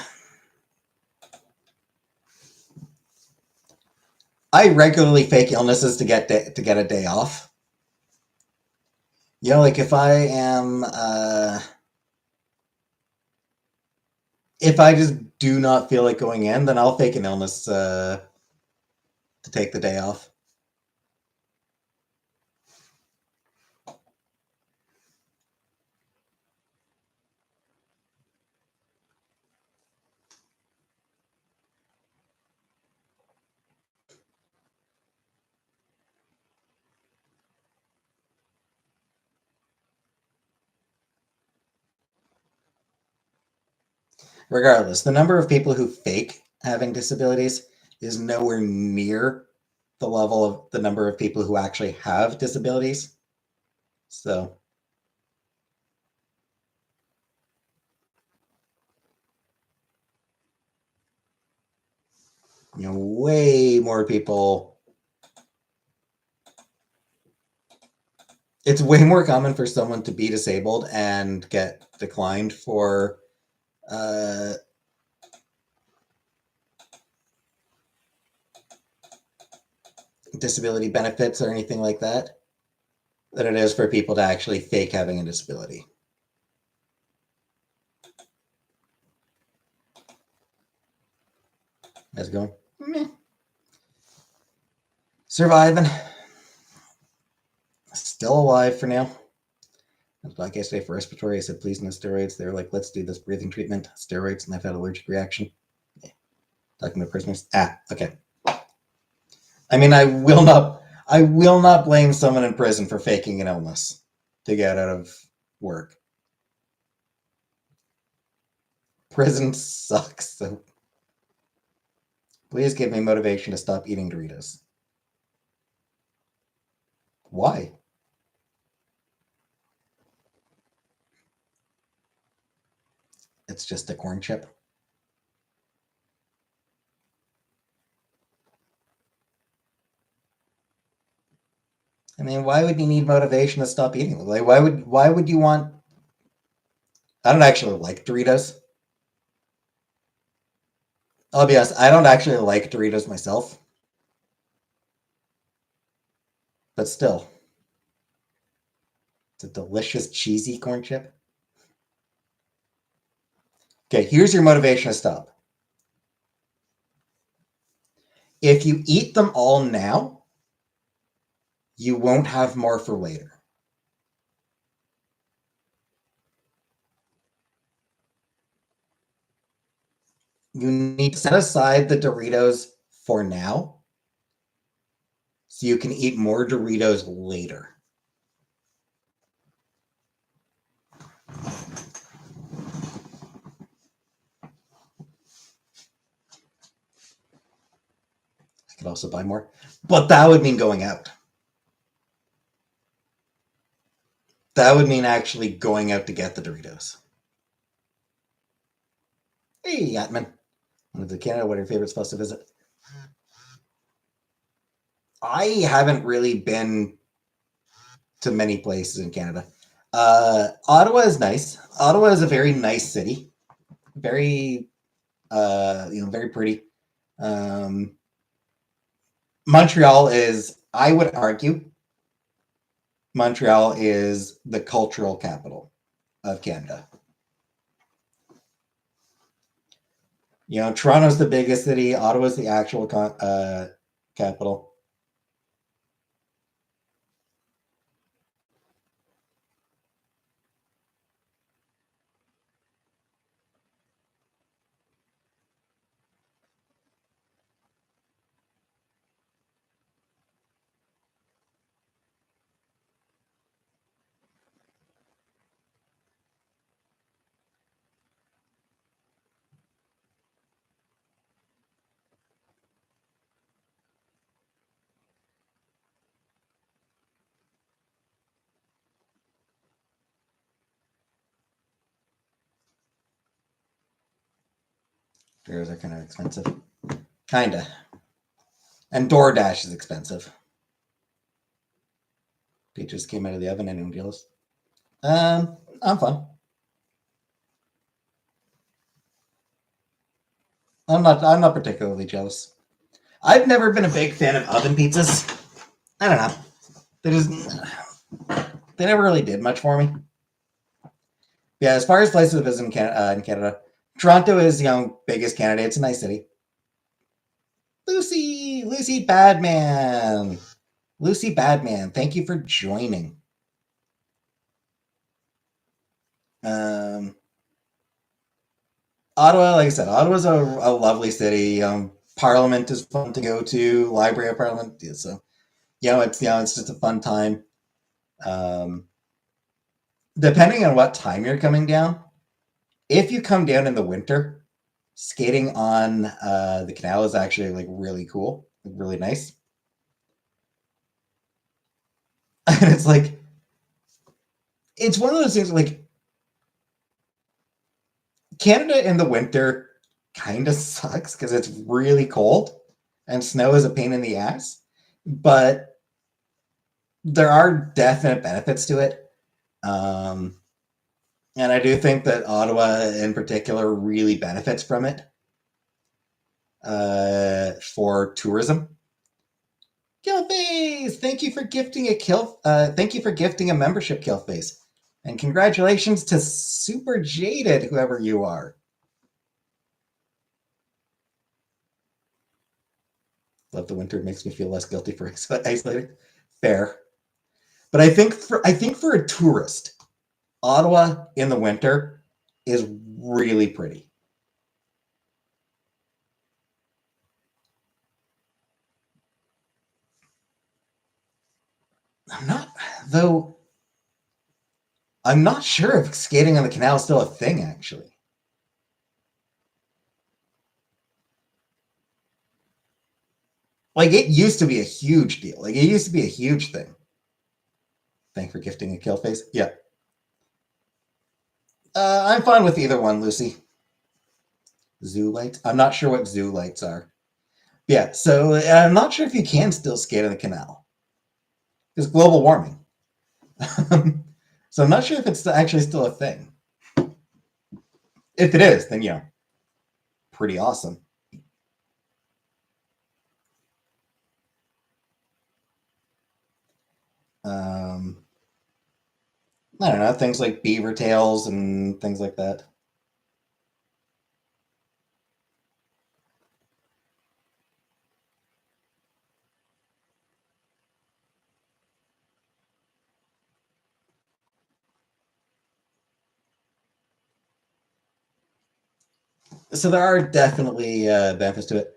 I regularly fake illnesses to get a day off. You know, like if I am if I just do not feel like going in, then I'll fake an illness to take the day off. Regardless, the number of people who fake having disabilities is nowhere near the level of the number of people who actually have disabilities. So, way more people. It's way more common for someone to be disabled and get declined for disability benefits or anything like that than it is for people to actually fake having a disability. How's it going? Meh. Surviving. Still alive for now. I was back yesterday for respiratory. I said, please no steroids. They were like, let's do this breathing treatment, steroids, and I've had allergic reaction. Yeah. Talking about prisoners. Okay. I mean, I will not blame someone in prison for faking an illness to get out of work. Prison sucks. So please give me motivation to stop eating Doritos. Why? It's just a corn chip. I mean, why would you need motivation to stop eating them? Like, why would you want? I don't actually like Doritos. I'll be honest, I don't actually like Doritos myself. But still, it's a delicious cheesy corn chip. Okay, here's your motivation to stop. If you eat them all now, you won't have more for later. You need to set aside the Doritos for now so you can eat more Doritos later. I could also buy more, but that would mean going out. That would mean actually going out to get the Doritos. Hey, Atman. Went to Canada. What are your favorite spots to visit? I haven't really been to many places in Canada. Ottawa is nice. Ottawa is a very nice city. Very, very pretty. Montreal is, I would argue, Montreal is the cultural capital of Canada. Toronto's the biggest city. Ottawa's the actual capital. Fares are kind of expensive. Kinda. And DoorDash is expensive. Peaches came out of the oven. Anyone jealous? I'm fine. I'm not particularly jealous. I've never been a big fan of oven pizzas. I don't know. They never really did much for me. Yeah, as far as places to visit in Canada, Toronto is, biggest Canada. It's a nice city. Lucy Badman. Lucy Badman, thank you for joining. Ottawa, like I said, Ottawa's a lovely city. Parliament is fun to go to. Library of Parliament, yeah, so it's just a fun time. Depending on what time you're coming down, if you come down in the winter, skating on the canal is actually like really cool, really nice. And it's like, it's one of those things like Canada in the winter kind of sucks because it's really cold and snow is a pain in the ass, but there are definite benefits to it. And I do think that Ottawa in particular really benefits from it for tourism. Killface, thank you for gifting thank you for gifting a membership, Killface, and congratulations to Super Jaded, whoever you are. Love the winter. It makes me feel less guilty for isolating. Fair, but I think for a tourist, Ottawa in the winter is really pretty. I'm not though. I'm not sure if skating on the canal is still a thing, actually. Like, it used to be a huge deal. Like, it used to be a huge thing. Thanks for gifting a kill face. Yeah. I'm fine with either one, Lucy. Zoo lights? I'm not sure what zoo lights are. Yeah, so I'm not sure if you can still skate on the canal. It's global warming. So I'm not sure if it's actually still a thing. If it is, then, pretty awesome. I don't know, things like beaver tails and things like that. So there are definitely benefits to it.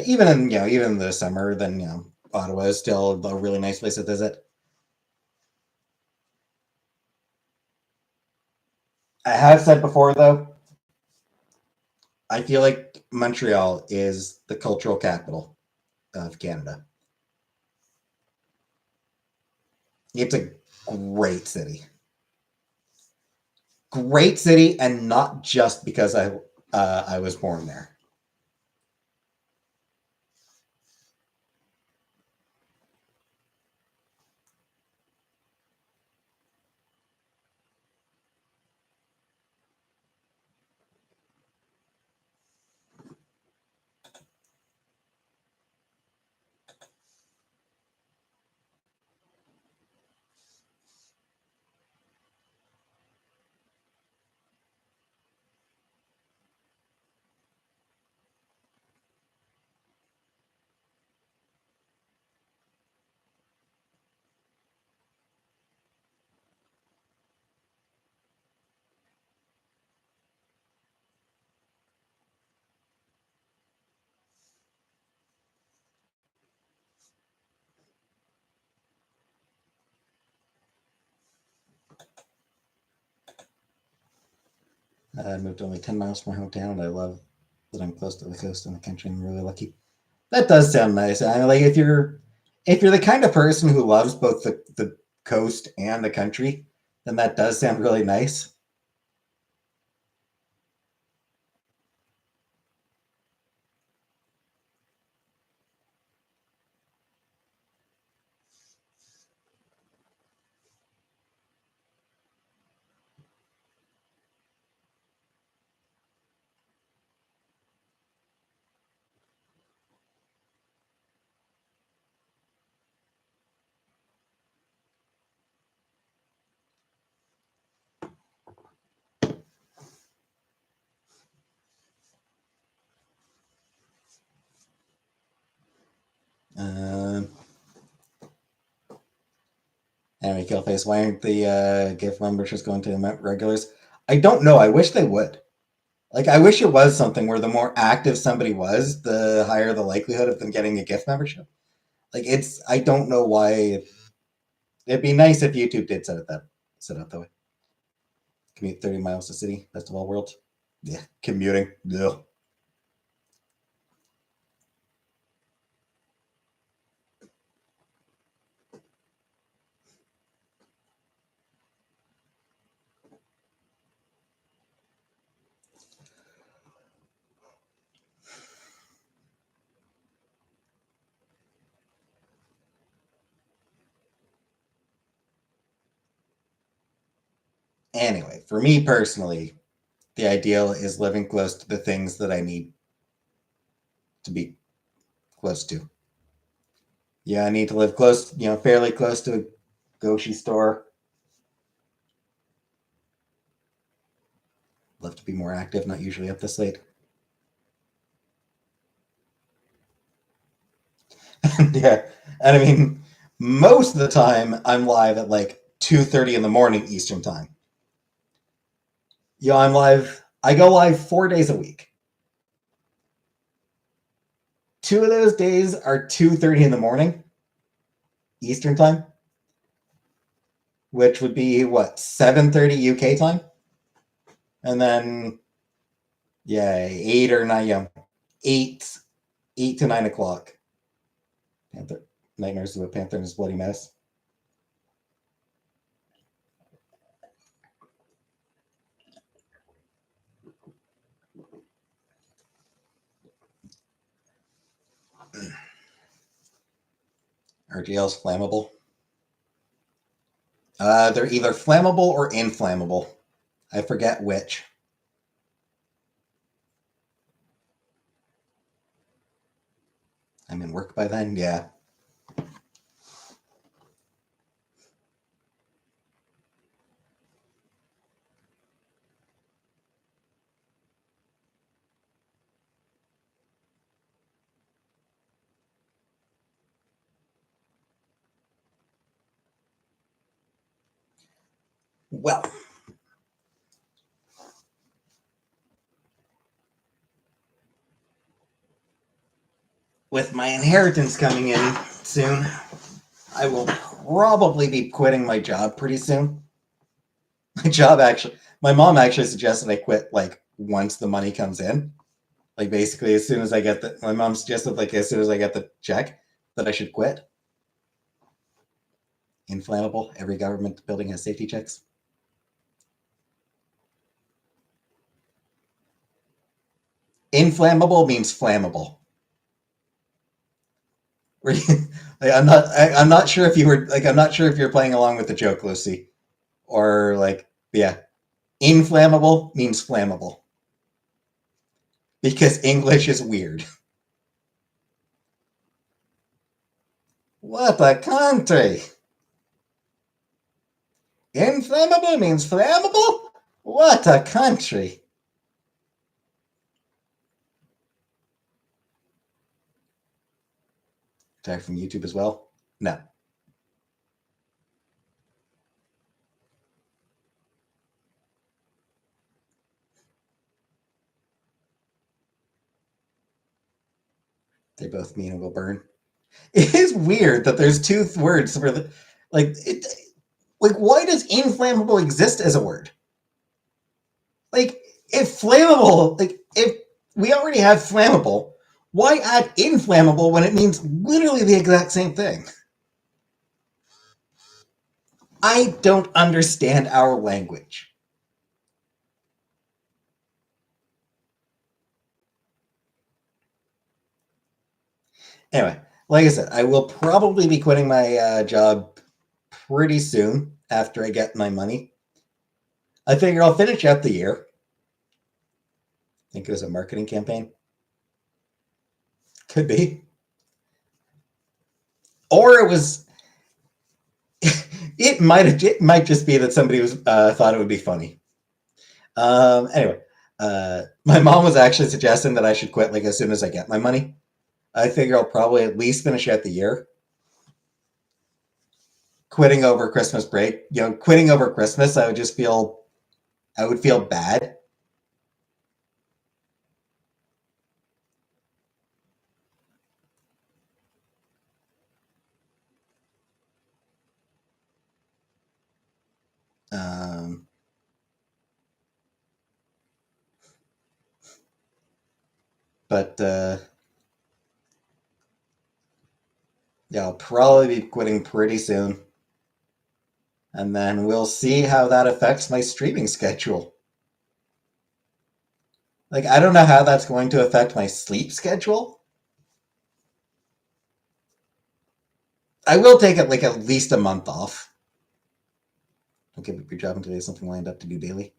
Even in the summer, then Ottawa is still a really nice place to visit. I have said before, though, I feel like Montreal is the cultural capital of Canada. It's a great city. Great city, and not just because I was born there. I moved only 10 miles from my hometown, and I love that I'm close to the coast and the country. I'm really lucky. That does sound nice. I mean, like if you're the kind of person who loves both the coast and the country, then that does sound really nice. Anyway, Killface, why aren't the gift memberships going to regulars? I don't know. I wish they would. Like, I wish it was something where the more active somebody was, the higher the likelihood of them getting a gift membership. Like, I don't know why. It'd be nice if YouTube did set up that way. Commute 30 miles to city, best of all worlds. Yeah, commuting. Ugh. Anyway, for me personally, the ideal is living close to the things that I need to be close to. Yeah, I need to live close, fairly close to a grocery store. Love to be more active, not usually up this late. Yeah, and I mean, most of the time I'm live at like 2:30 in the morning Eastern time. Yeah, I'm live. I go live 4 days a week. 2 of those days are 2:30 in the morning Eastern time, which would be what 7:30 UK time, and then yeah, 8 or 9, 8 to 9 o'clock. Panther, Nightmares of a Panther and His Bloody Mouse. RGL's flammable. They're either flammable or inflammable. I forget which. I'm in work by then, yeah. Well, with my inheritance coming in soon, I will probably be quitting my job pretty soon. My mom actually suggested I quit like once the money comes in. Like basically, as soon as I get my mom suggested like as soon as I get the check that I should quit. Inflammable. Every government building has safety checks. Inflammable means flammable. I'm not sure if you were like I'm not sure if you're playing along with the joke, Lucy, or like yeah. Inflammable means flammable because English is weird. What a country! Inflammable means flammable? What a country! Tag from YouTube as well? No. They both mean it will burn. It is weird that there's two words for the like it. Like, why does inflammable exist as a word? Like, if flammable, like if we already have flammable, why add inflammable when it means literally the exact same thing? I don't understand our language. Anyway, like I said, I will probably be quitting my job pretty soon after I get my money. I figure I'll finish out the year. I think it was a marketing campaign. Could be. Or it was. It might just be that somebody was thought it would be funny. Anyway, my mom was actually suggesting that I should quit like as soon as I get my money. I figure I'll probably at least finish out the year. Quitting over Christmas break, quitting over Christmas, I would feel bad. Um, but yeah, I'll probably be quitting pretty soon. And then we'll see how that affects my streaming schedule. Like, I don't know how that's going to affect my sleep schedule. I will take it like at least a month off. Don't give up your job until you have something lined up to do daily.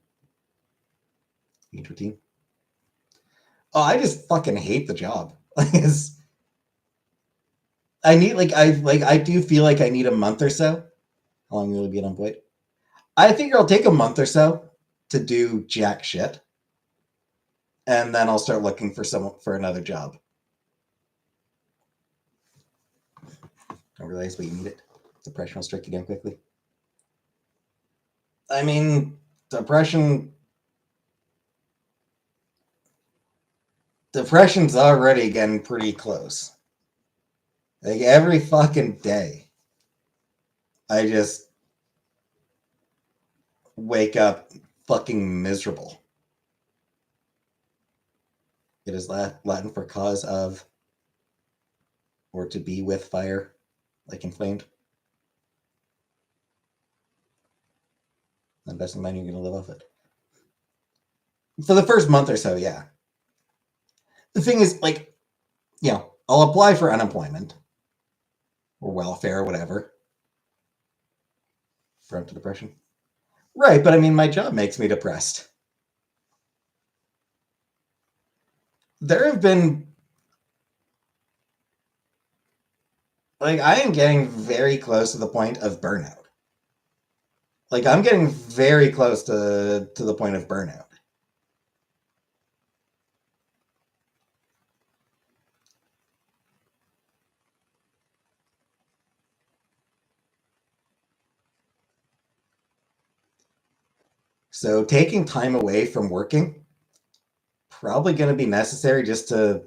Each routine. Oh, I just fucking hate the job. I need I do feel like I need a month or so. How long will it be unemployed? I think I'll take a month or so to do jack shit, and then I'll start looking for another job. Don't realize but you need it. Depression will strike you down quickly. I mean, depression's already getting pretty close. Like every fucking day, I just wake up fucking miserable. It is Latin for cause of or to be with fire, like inflamed. And best in mind, you're going to live off it. For the first month or so, yeah. The thing is, like, I'll apply for unemployment or welfare or whatever for up to depression. Right, but I mean, my job makes me depressed. There have been, like, I am getting very close to the point of burnout. Like, I'm getting very close to the point of burnout. So taking time away from working, probably going to be necessary just to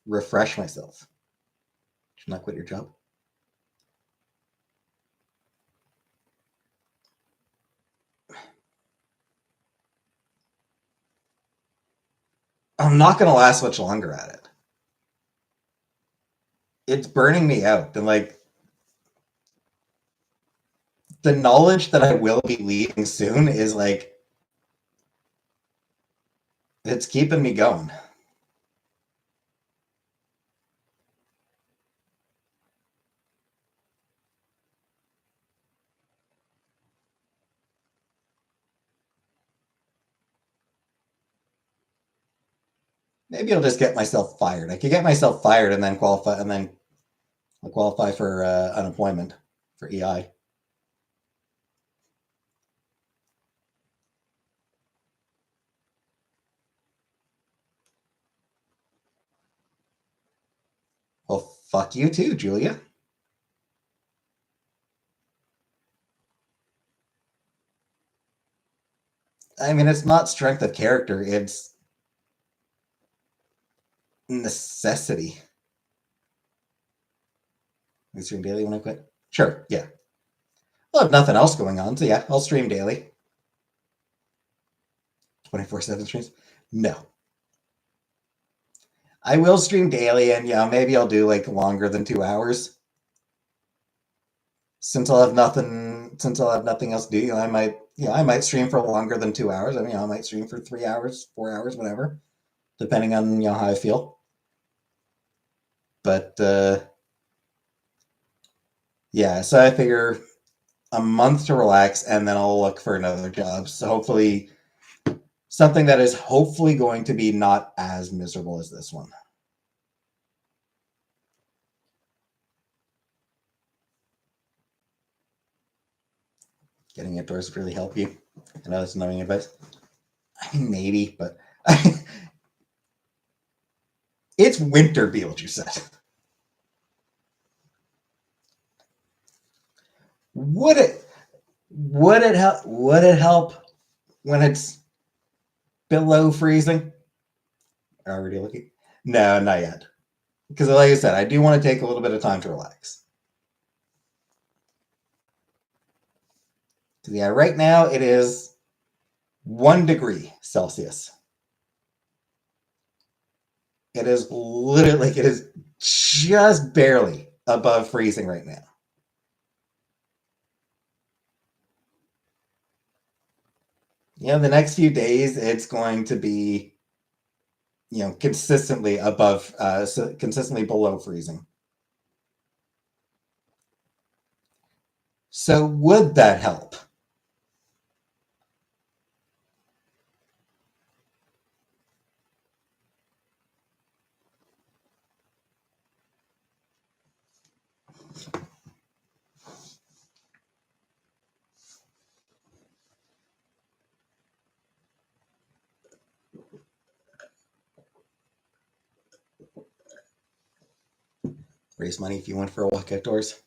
refresh myself. Should not quit your job. I'm not going to last much longer at it. It's burning me out. And like the knowledge that I will be leaving soon is like, it's keeping me going. Maybe I'll just get myself fired. I could get myself fired and then qualify, and then I'll qualify for unemployment for EI. Well, fuck you too, Julia. I mean, it's not strength of character, it's necessity. I stream daily when I quit? Sure, yeah. I'll have nothing else going on, so yeah, I'll stream daily. 24/7 streams? No. I will stream daily, and yeah, maybe I'll do like longer than 2 hours. Since I'll have nothing else to do, I might stream for longer than 2 hours. I mean, I might stream for 3 hours, 4 hours, whatever, depending on how I feel. But yeah, so I figure a month to relax, and then I'll look for another job. So hopefully, something that is hopefully going to be not as miserable as this one. Getting outdoors really help you. I know that's annoying advice. I mean, maybe, but it's winter, Beetlejuice said. Would it help when it's below freezing? Already looking. No, not yet. Because like I said, I do want to take a little bit of time to relax. Yeah, right now it is 1 degree Celsius. It is literally like it is just barely above freezing right now. The next few days it's going to be consistently above, consistently below freezing. So would that help? Raise money if you went for a walk outdoors.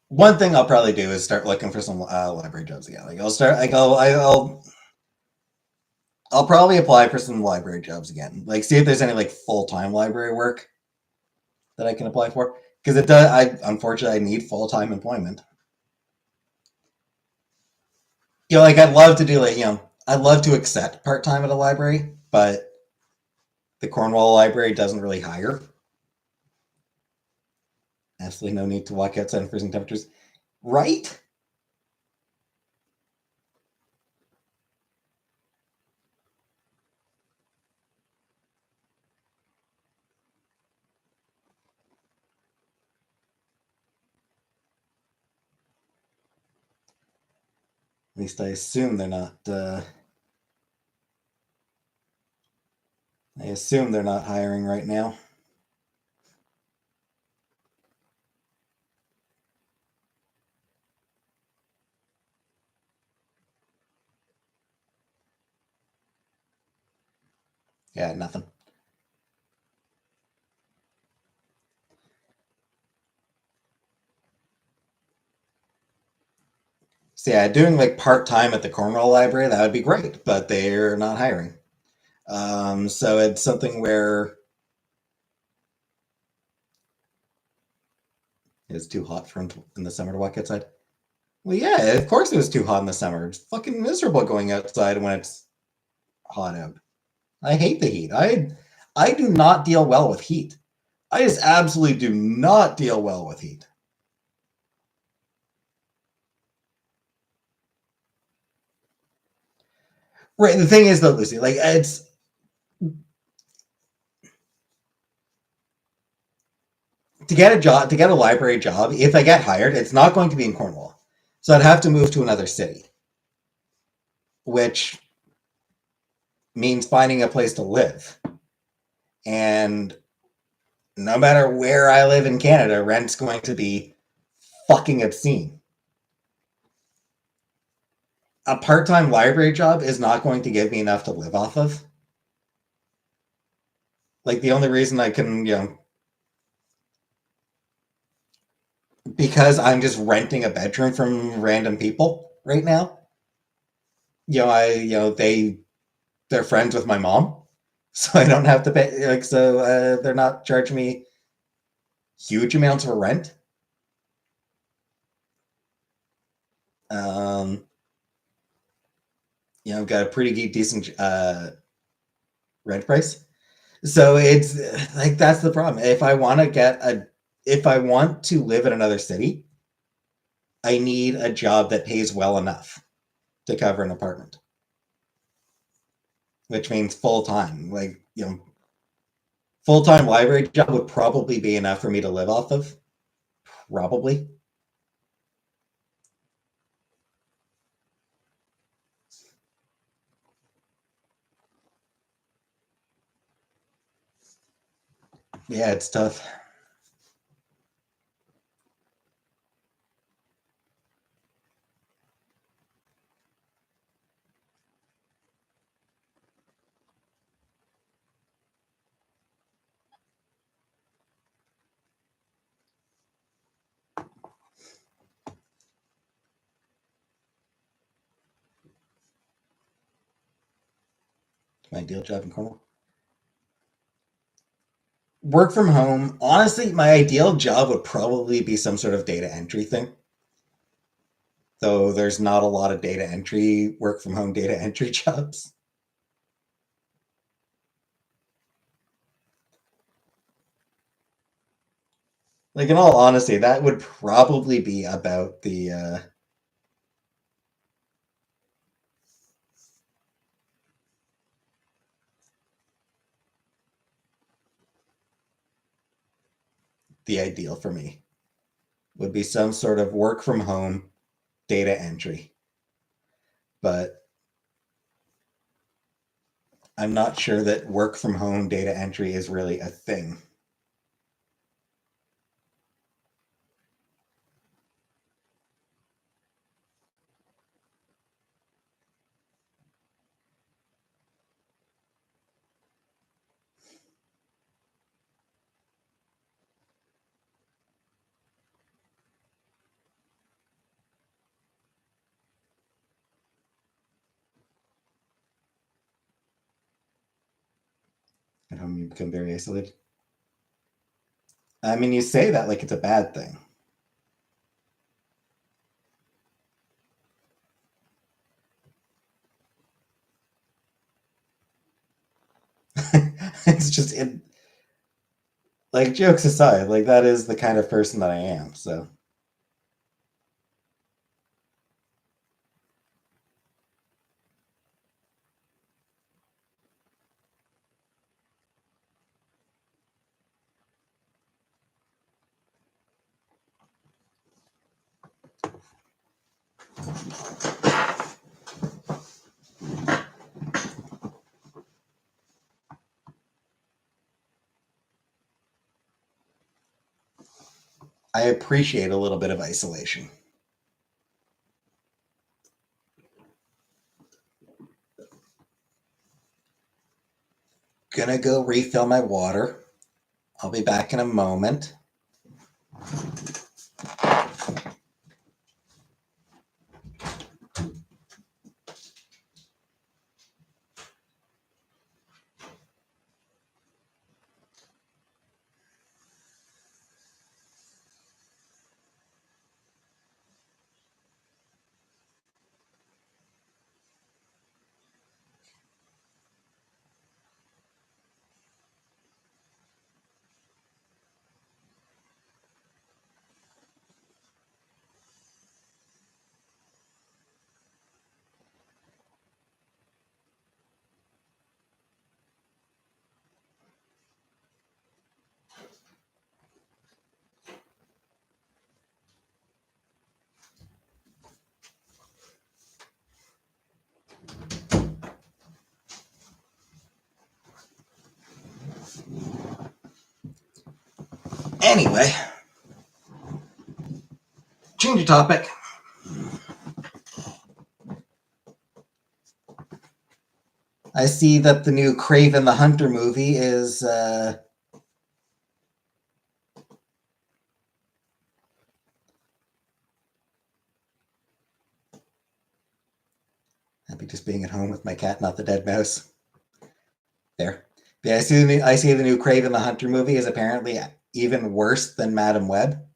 One thing I'll probably do is start looking for some library jobs again. Like I'll start, like I'll probably apply for some library jobs again. Like see if there's any like full-time library work that I can apply for. Because it does. Unfortunately I need full-time employment. Like I'd love to do like I'd love to accept part-time at a library, but the Cornwall Library doesn't really hire. Absolutely no need to walk outside in freezing temperatures, right? At least I assume they're not. I assume they're not hiring right now. Yeah, nothing. So yeah, doing like part time at the Cornwall Library, that would be great, but they're not hiring. So it's something where it's too hot for in the summer to walk outside. Well, yeah, of course it was too hot in the summer. It's fucking miserable going outside when it's hot out. I hate the heat. I do not deal well with heat. I just absolutely do not deal well with heat. Right. The thing is though, Lucy, like it's to get a job, to get a library job, if I get hired, it's not going to be in Cornwall. So I'd have to move to another city, which means finding a place to live. And no matter where I live in Canada, rent's going to be fucking obscene. A part-time library job is not going to give me enough to live off of. Like the only reason I can, because I'm just renting a bedroom from random people right now. They're friends with my mom, so I don't have to pay. Like, so they're not charging me huge amounts for rent. Um, I've got a pretty decent rent price. So it's like that's the problem. If I want to live in another city, I need a job that pays well enough to cover an apartment, which means full time. Like, full time library job would probably be enough for me to live off of. Probably. Yeah, it's tough. My ideal job in Cornwall. Work from home. Honestly, my ideal job would probably be some sort of data entry thing. Though there's not a lot of data entry, work from home data entry jobs. Like in all honesty, that would probably be about the ideal for me. Would be some sort of work from home data entry. But I'm not sure that work from home data entry is really a thing. At home, you become very isolated. I mean, you say that like it's a bad thing. It's just like jokes aside, like that is the kind of person that I am. So I appreciate a little bit of isolation. Gonna go refill my water. I'll be back in a moment. Anyway, change the topic. I see that the new Craven the Hunter movie is happy just being at home with my cat, not the dead mouse. There. Yeah, I see the new Craven the Hunter movie is apparently even worse than Madam Web,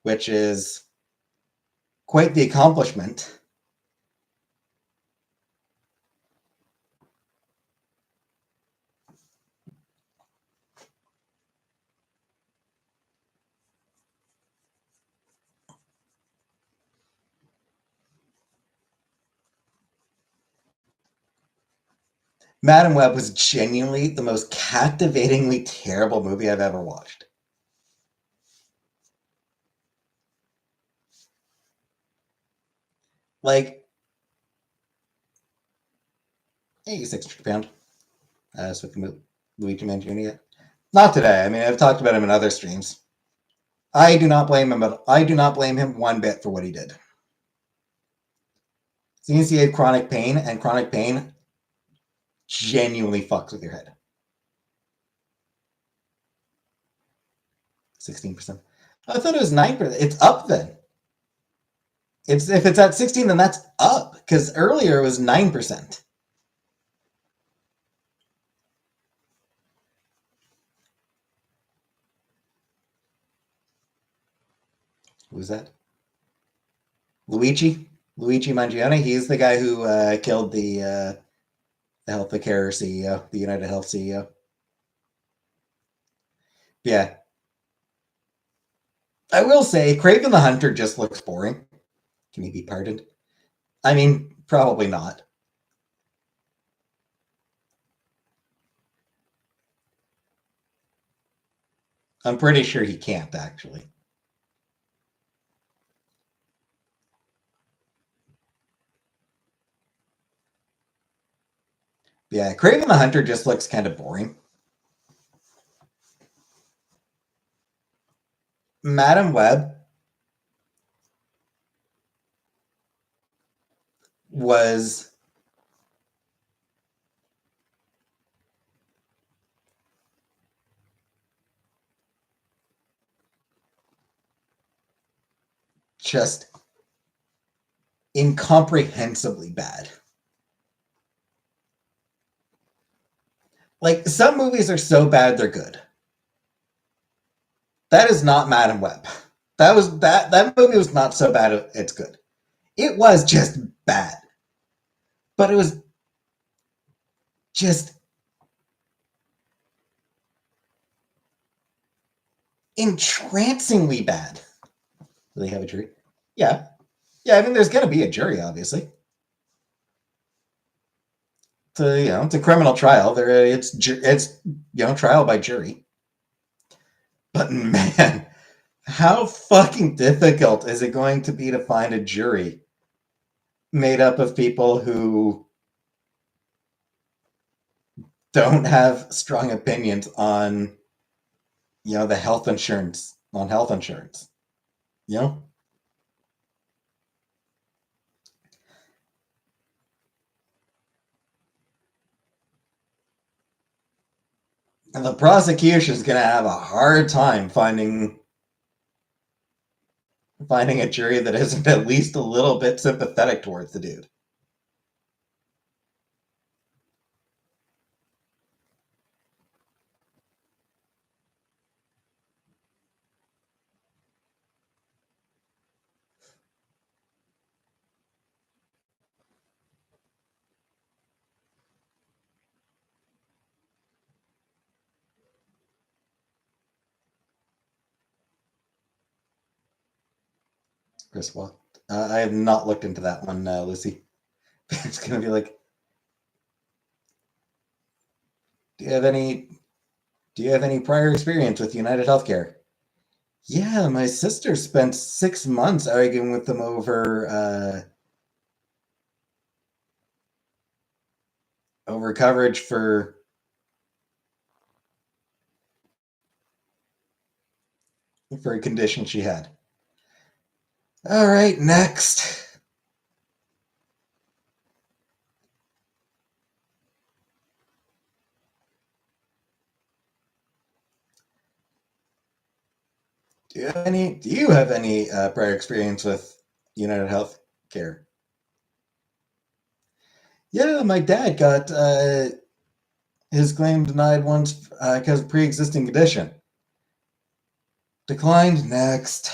which is quite the accomplishment. Madam Web was genuinely the most captivatingly terrible movie I've ever watched. Like, 86 pound. So we can Luigi Mangione. Not today. I mean, I've talked about him in other streams. I do not blame him. I do not blame him one bit for what he did. Seems he had chronic pain, and chronic pain genuinely fucks with your head. 16%. I thought it was 9%. It's up then. If it's at 16, then that's up because earlier it was 9%. Who's that? Luigi Mangione. He's the guy who killed the Health Care CEO, the United Health CEO. Yeah, I will say, Craven the Hunter just looks boring. Can he be pardoned? I mean, probably not. I'm pretty sure he can't, actually. Yeah, Craven the Hunter just looks kind of boring. Madam Web was just incomprehensibly bad. Like, some movies are so bad they're good. That is not Madam Web. That movie was not so bad it's good. It was just bad. But it was just entrancingly bad. Do they have a jury? Yeah. Yeah, I mean there's gonna be a jury, obviously. It's a criminal trial. It's trial by jury. But man, how fucking difficult is it going to be to find a jury made up of people who don't have strong opinions on the health insurance. You know? And the prosecution is gonna have a hard time finding a jury that isn't at least a little bit sympathetic towards the dude. Chris, what? I have not looked into that one, Lucy. It's gonna be like, do you have any do you have any prior experience with United Healthcare? Yeah, my sister spent 6 months arguing with them over coverage for a condition she had. All right, next. Do you have any prior experience with United Healthcare? Yeah, my dad got his claim denied once because of pre-existing condition. Declined. Next.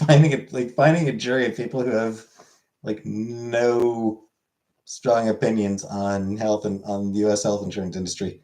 Finding a jury of people who have like no strong opinions on health and on the U.S. health insurance industry.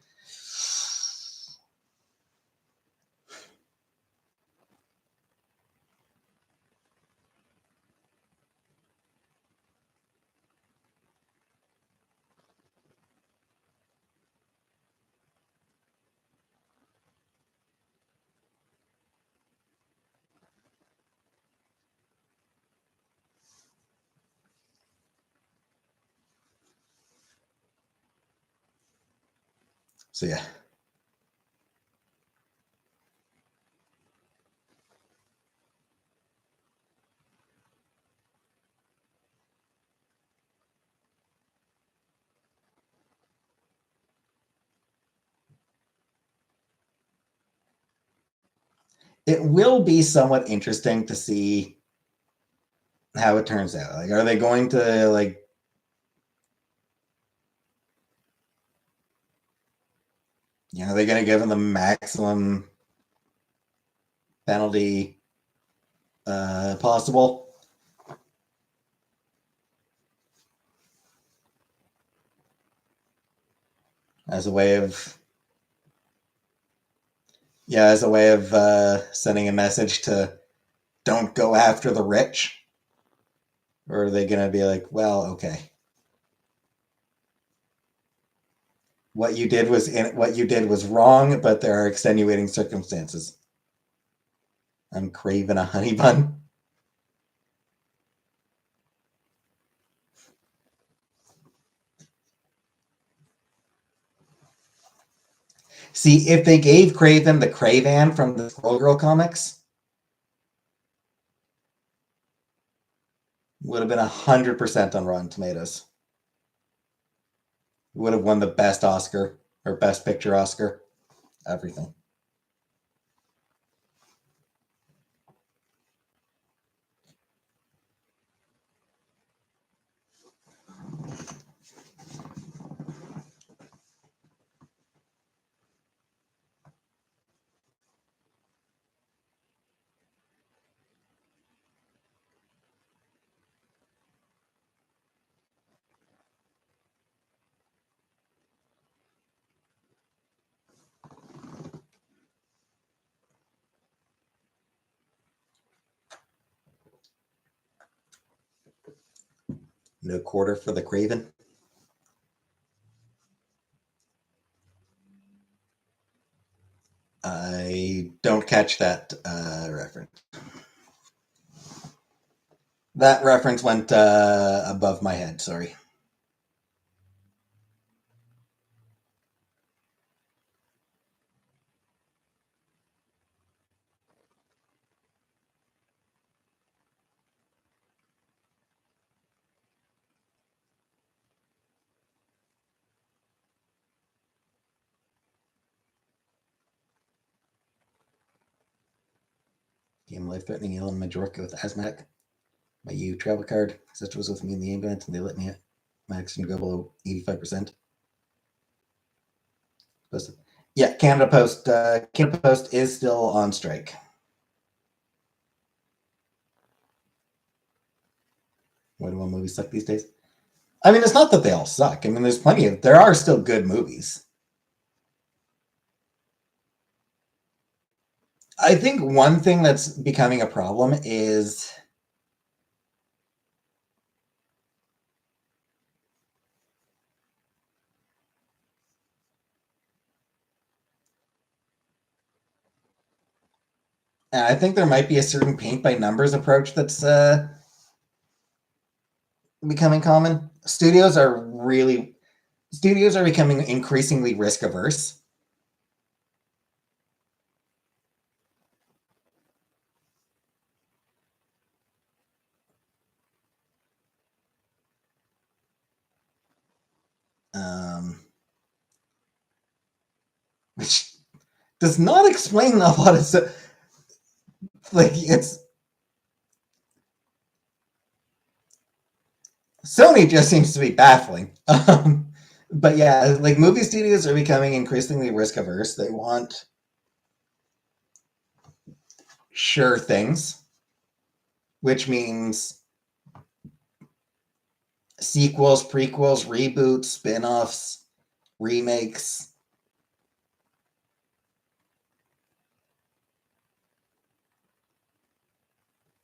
So yeah. It will be somewhat interesting to see how it turns out. Like, are they going to like? They're going to give him the maximum penalty possible. As a way of sending a message to don't go after the rich? Or are they going to be like, well, okay, what you did was wrong, but there are extenuating circumstances. I'm craving a honey bun. See, if they gave Craven the Cravan from the Squirrel Girl comics, would have been 100% on Rotten Tomatoes. Would have won the best Oscar or best picture Oscar. Everything. No quarter for the Craven. I don't catch that reference. That reference went above my head. Sorry. Game life-threatening ill in Majorca with asthmatic. My EU travel card. Sister was with me in the ambulance, and they let me at my oxygen go below 85%. Yeah, Canada Post. Canada Post is still on strike. Why do all movies suck these days? I mean, it's not that they all suck. I mean, there are still good movies. I think one thing that's becoming a problem is I think there might be a certain paint by numbers approach that's becoming common. Studios are becoming increasingly risk averse. Which does not explain a lot of like it's Sony just seems to be baffling. But yeah, like movie studios are becoming increasingly risk averse. They want sure things, which means sequels, prequels, reboots, spin-offs, remakes.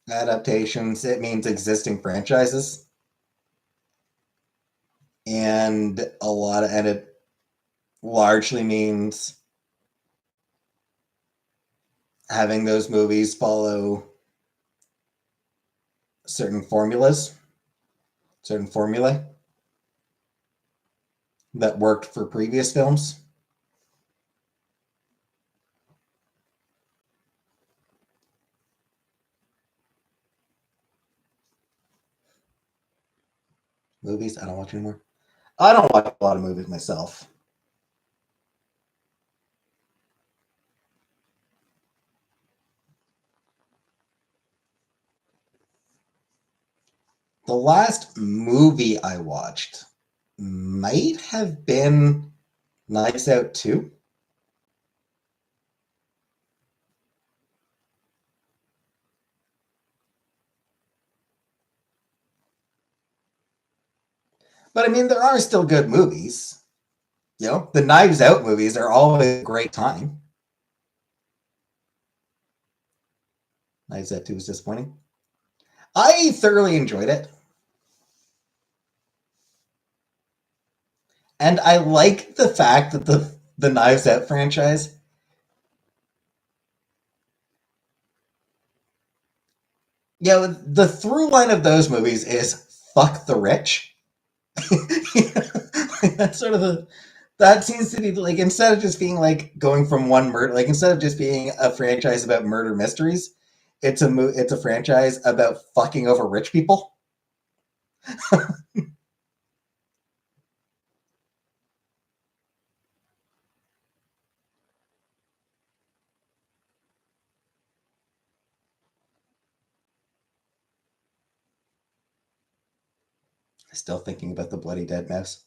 Adaptations. It means existing franchises. And it largely means having those movies follow certain formulae that worked for previous films. Movies, I don't watch anymore. I don't watch a lot of movies myself. The last movie I watched might have been Knives Out 2. But I mean, there are still good movies. You know, the Knives Out movies are always a great time. Knives Out 2 was disappointing. I thoroughly enjoyed it. And I like the fact that the Knives Out franchise, you know, the through line of those movies is fuck the rich. That's sort of the that seems to be like, instead of just being like going from one murder, like instead of just being a franchise about murder mysteries, it's a franchise about fucking over rich people. Still thinking about the bloody dead mouse.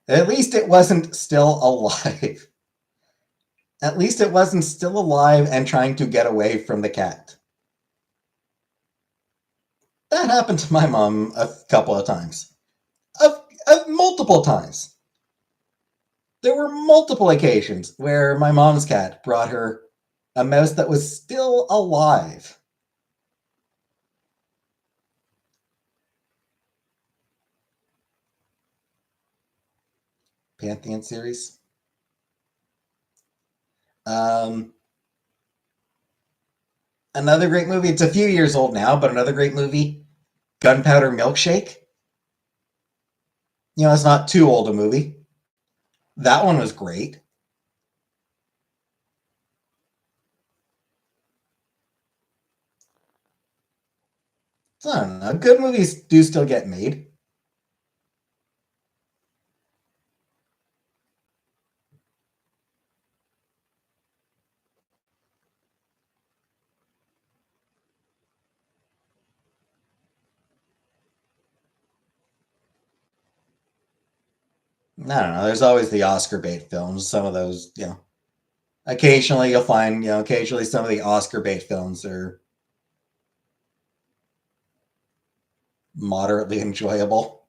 At least it wasn't still alive. At least it wasn't still alive and trying to get away from the cat. That happened to my mom a couple of times. Multiple times. There were multiple occasions where my mom's cat brought her a mouse that was still alive. Pantheon series. Another great movie. It's a few years old now, but another great movie, Gunpowder Milkshake. You know, it's not too old a movie. That one was great. So, I don't know. Good movies do still get made. I don't know. There's always the Oscar bait films. Some of those, you know, occasionally you'll find, you know, occasionally some of the Oscar bait films are moderately enjoyable.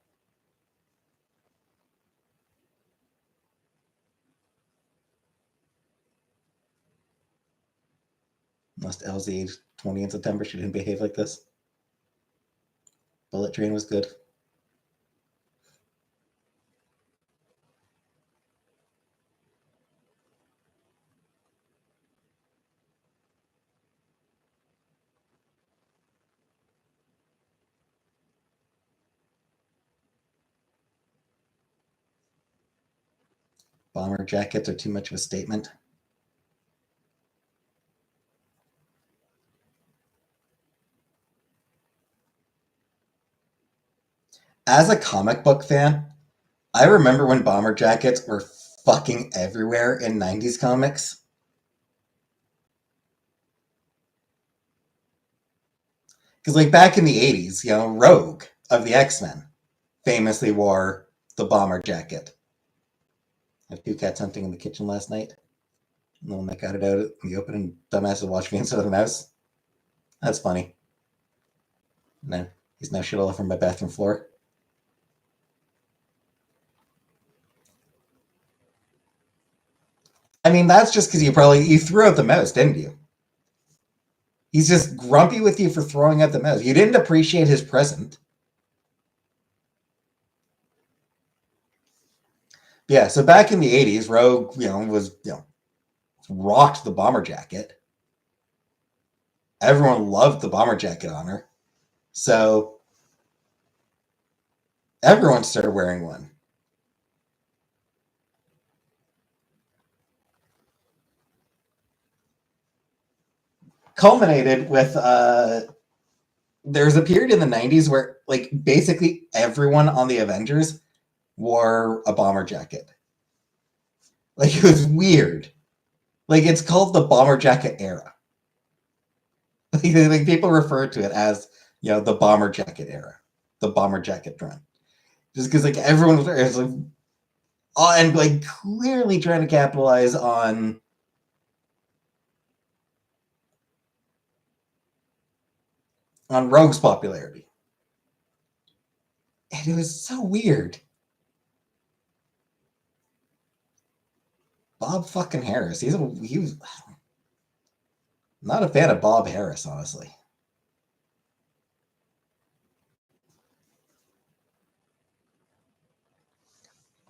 Must Elsie age 20 in September. She didn't behave like this. Bullet Train was good. Bomber jackets are too much of a statement. As a comic book fan, I remember when bomber jackets were fucking everywhere in 90s comics. Because, like, back in the 80s, you know, Rogue of the X-Men famously wore the bomber jacket. I had two cats hunting in the kitchen last night. And the one that got it out in the open and dumbass was watching me instead of the mouse. That's funny. No, he's now shit all over my bathroom floor. I mean, that's just because you threw out the mouse, didn't you? He's just grumpy with you for throwing out the mouse. You didn't appreciate his present. Yeah, so back in the 80s, Rogue, you know, was, you know, rocked the bomber jacket. Everyone loved the bomber jacket on her. So everyone started wearing one. Culminated with there's a period in the 90s where like basically everyone on the Avengers wore a bomber jacket. Like, it was weird. Like, it's called the bomber jacket era. Like people refer to it as, you know, the bomber jacket era, the bomber jacket trend. Just because like everyone was like, oh, and like clearly trying to capitalize on Rogue's popularity. And it was so weird. Bob fucking Harris. He was not a fan of Bob Harris, honestly.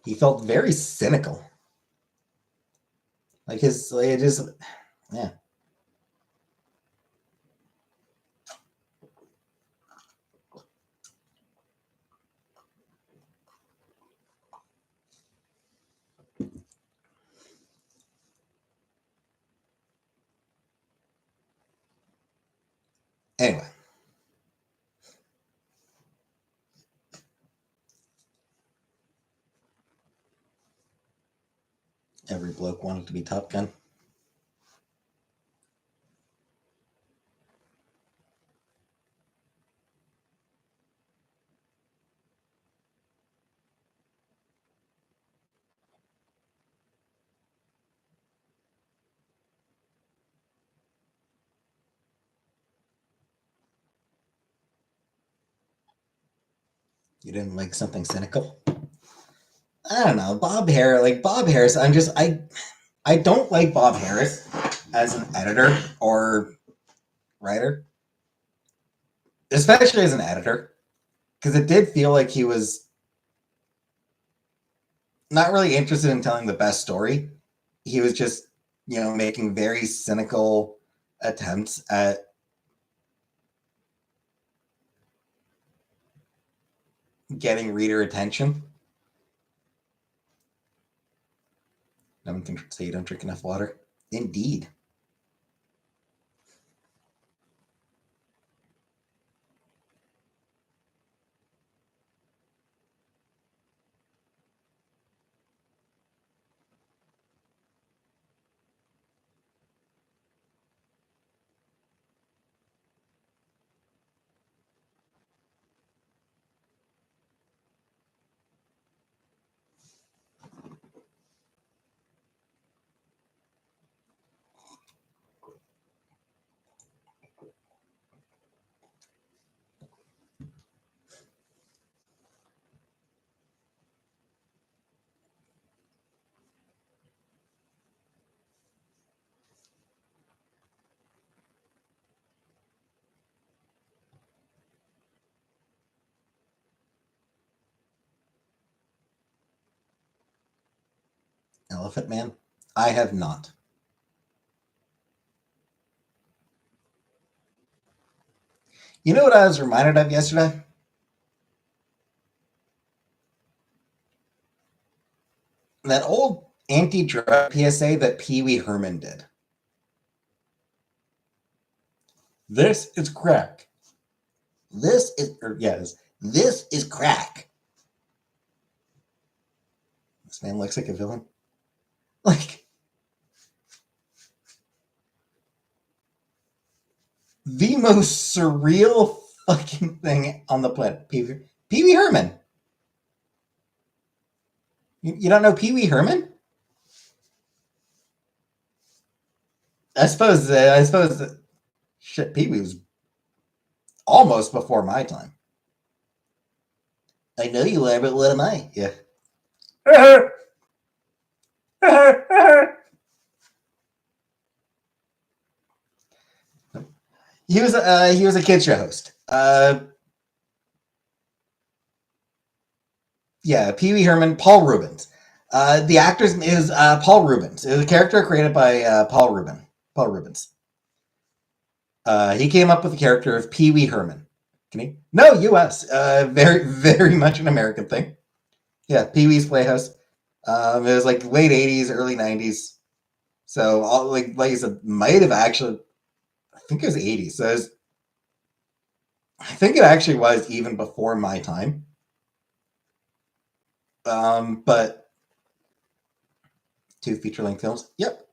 He felt very cynical. Like it just, yeah. Anyway. Every bloke wanted to be Top Gun. You didn't like something cynical? I don't know. Bob Harris, I don't like Bob Harris as an editor or writer, especially as an editor, because it did feel like he was not really interested in telling the best story. He was just, making very cynical attempts at getting reader attention. No one can say you don't drink enough water. Indeed. Elephant Man? I have not. You know what I was reminded of yesterday? That old anti-drug PSA that Pee Wee Herman did. This is crack. This is crack. This man looks like a villain. Like, the most surreal fucking thing on the planet. Pee Wee Herman. You don't know Pee Wee Herman? I suppose shit, Pee Wee was almost before my time. I know you are, but what am I? Yeah. He was a kid show host. Yeah, Pee Wee Herman, Paul Rubens. The actor's name is Paul Rubens. It was a character created by Paul Rubens. He came up with the character of Pee Wee Herman. Can he? No, U.S. Very, very much an American thing. Yeah, Pee Wee's Playhouse. It was like late '80s, early '90s. So, like I said, might have actually. I think it was '80s. So I think it actually was even before my time. But 2 feature-length films. Yep.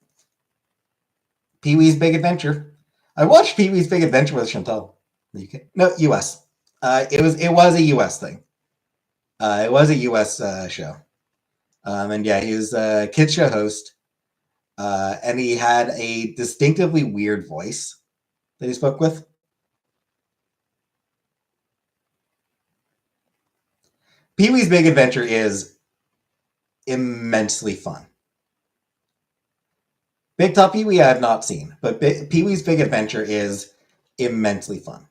Pee Wee's Big Adventure. I watched Pee Wee's Big Adventure with Chantal. UK? No, U.S. It was a U.S. thing. It was a U.S. Show. And yeah, he was a kid show host. And he had a distinctively weird voice that he spoke with. Pee-wee's Big Adventure is immensely fun. Big Top Pee-wee I have not seen, but Pee-wee's Big Adventure is immensely fun.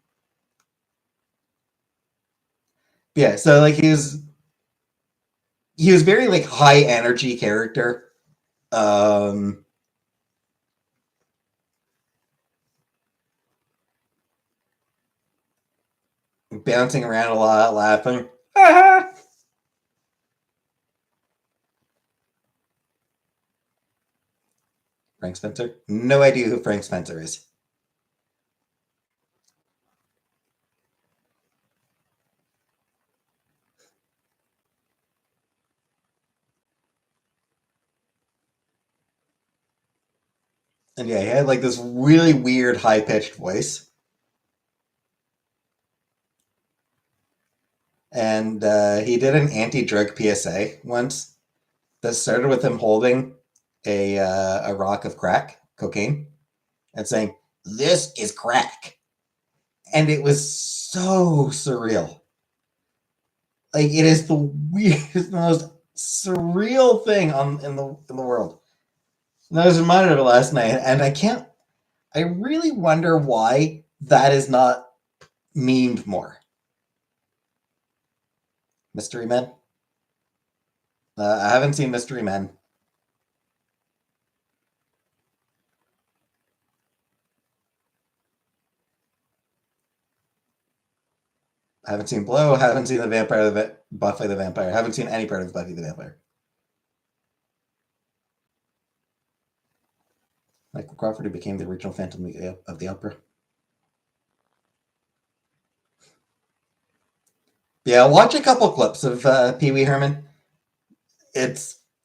Yeah, so like he was very like high energy character. Bouncing around a lot, laughing. Frank Spencer? No idea who Frank Spencer is. And yeah, he had like this really weird high pitched voice. And he did an anti drug PSA once that started with him holding a rock of crack, cocaine, and saying, "This is crack." And it was so surreal. Like it is the weirdest, the most surreal thing in the world. And I was reminded of it last night, and I really wonder why that is not memed more. Mystery Men? I haven't seen Mystery Men. I haven't seen Blow. Haven't seen Buffy the Vampire. Haven't seen any part of Buffy the Vampire. Michael Crawford, who became the original Phantom of the Opera. Yeah, watch a couple clips of Pee Wee Herman.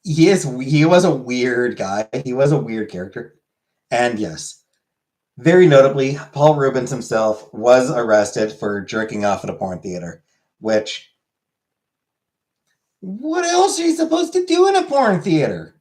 He was a weird guy. He was a weird character, and yes, very notably, Paul Rubens himself was arrested for jerking off at a porn theater. Which, what else are you supposed to do in a porn theater?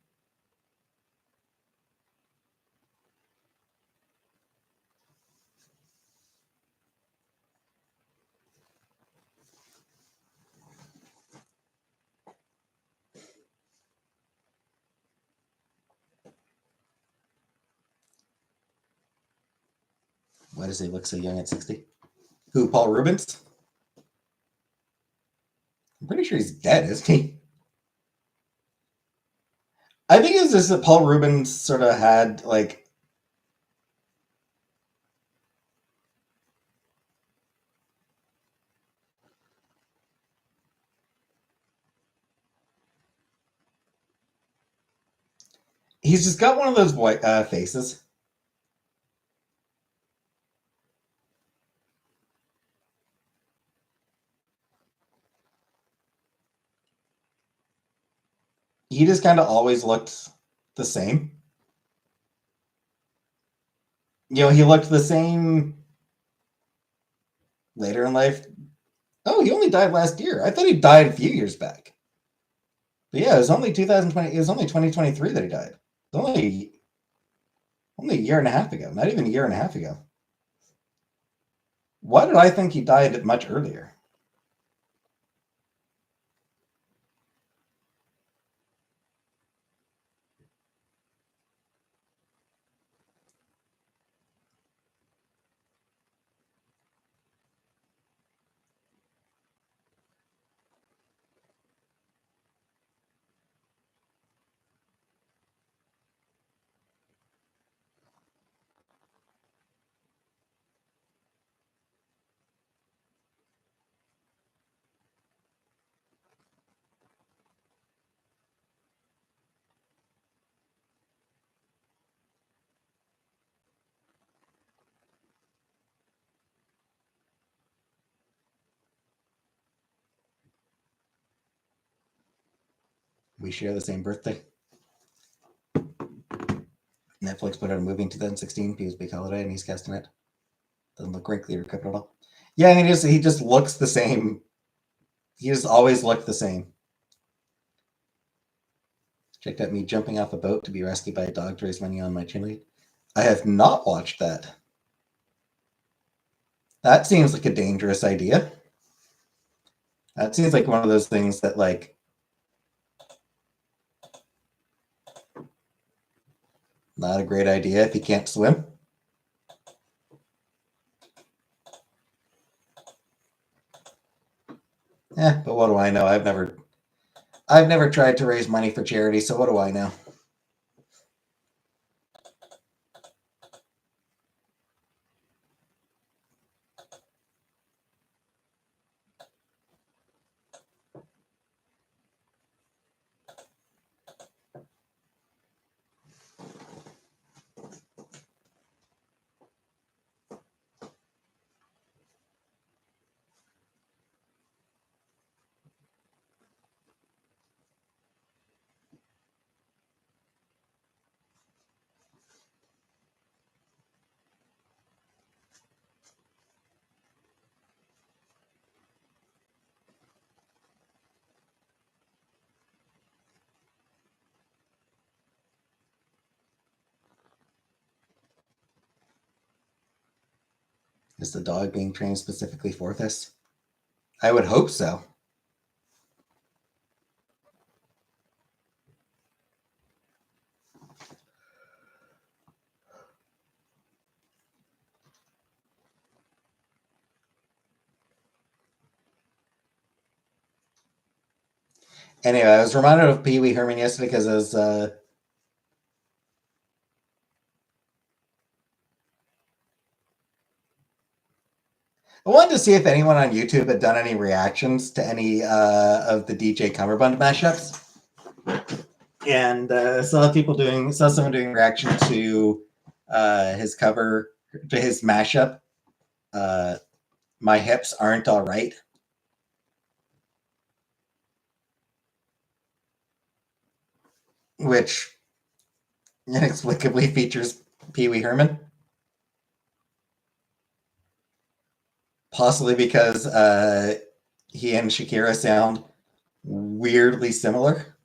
Why does he look so young at 60? Who, Paul Rubens? I'm pretty sure he's dead, isn't he? I think it's just that Paul Rubens sort of had like he's just got one of those faces. He just kind of always looked the same. You know, he looked the same later in life. Oh, he only died last year. I thought he died a few years back. But yeah, it was only 2020. It was only 2023 that he died. It was only a year and a half ago. Not even a year and a half ago. Why did I think he died much earlier? We share the same birthday. Netflix put out a movie in 2016. He was Big Holiday, and he's casting it. Doesn't look wrinkly or crooked at all. Yeah, I mean, he just looks the same. He just always looked the same. Checked out me jumping off a boat to be rescued by a dog to raise money on my chili. I have not watched that. That seems like a dangerous idea. That seems like one of those things that, like, not a great idea if you can't swim. But what do I know? I've never tried to raise money for charity, so what do I know? Is the dog being trained specifically for this? I would hope so. Anyway, I was reminded of Pee Wee Herman yesterday because I was I wanted to see if anyone on YouTube had done any reactions to any of the DJ Cummerbund mashups, and saw someone doing reaction to his cover to his mashup. My hips aren't all right, which inexplicably features Pee Wee Herman, possibly because he and Shakira sound weirdly similar.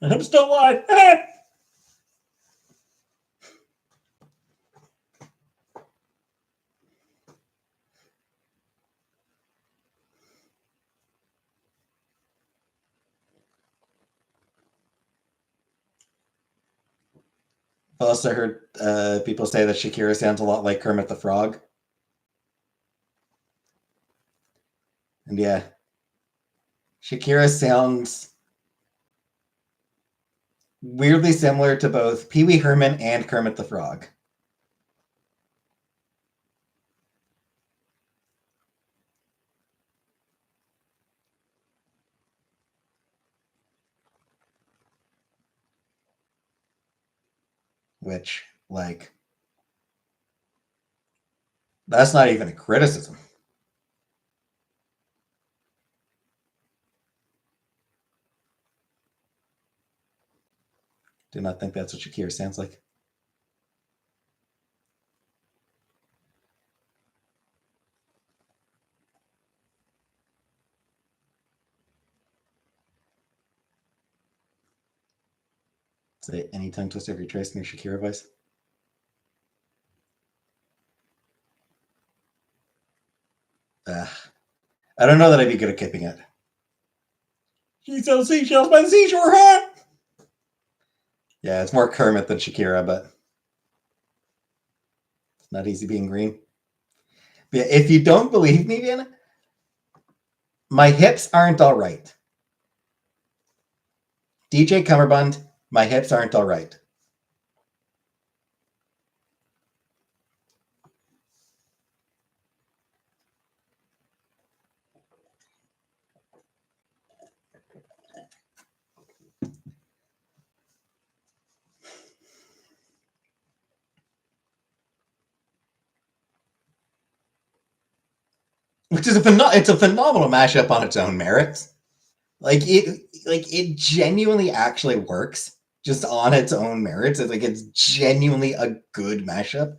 I'm still alive. I've also heard people say that Shakira sounds a lot like Kermit the Frog. And yeah, Shakira sounds weirdly similar to both Pee Wee Herman and Kermit the Frog. Which, like, that's not even a criticism. Do not think that's what Shakira sounds like. Say any tongue twister if you're tracing your Shakira voice. I don't know that I'd be good at keeping it. She sells seashells by the seashore, huh? Yeah, it's more Kermit than Shakira, but it's not easy being green. But yeah, if you don't believe me, Vienna, my hips aren't all right. DJ Cummerbund, my hips aren't all right. Which is it's a phenomenal mashup on its own merits. It genuinely actually works just on its own merits. It's genuinely a good mashup.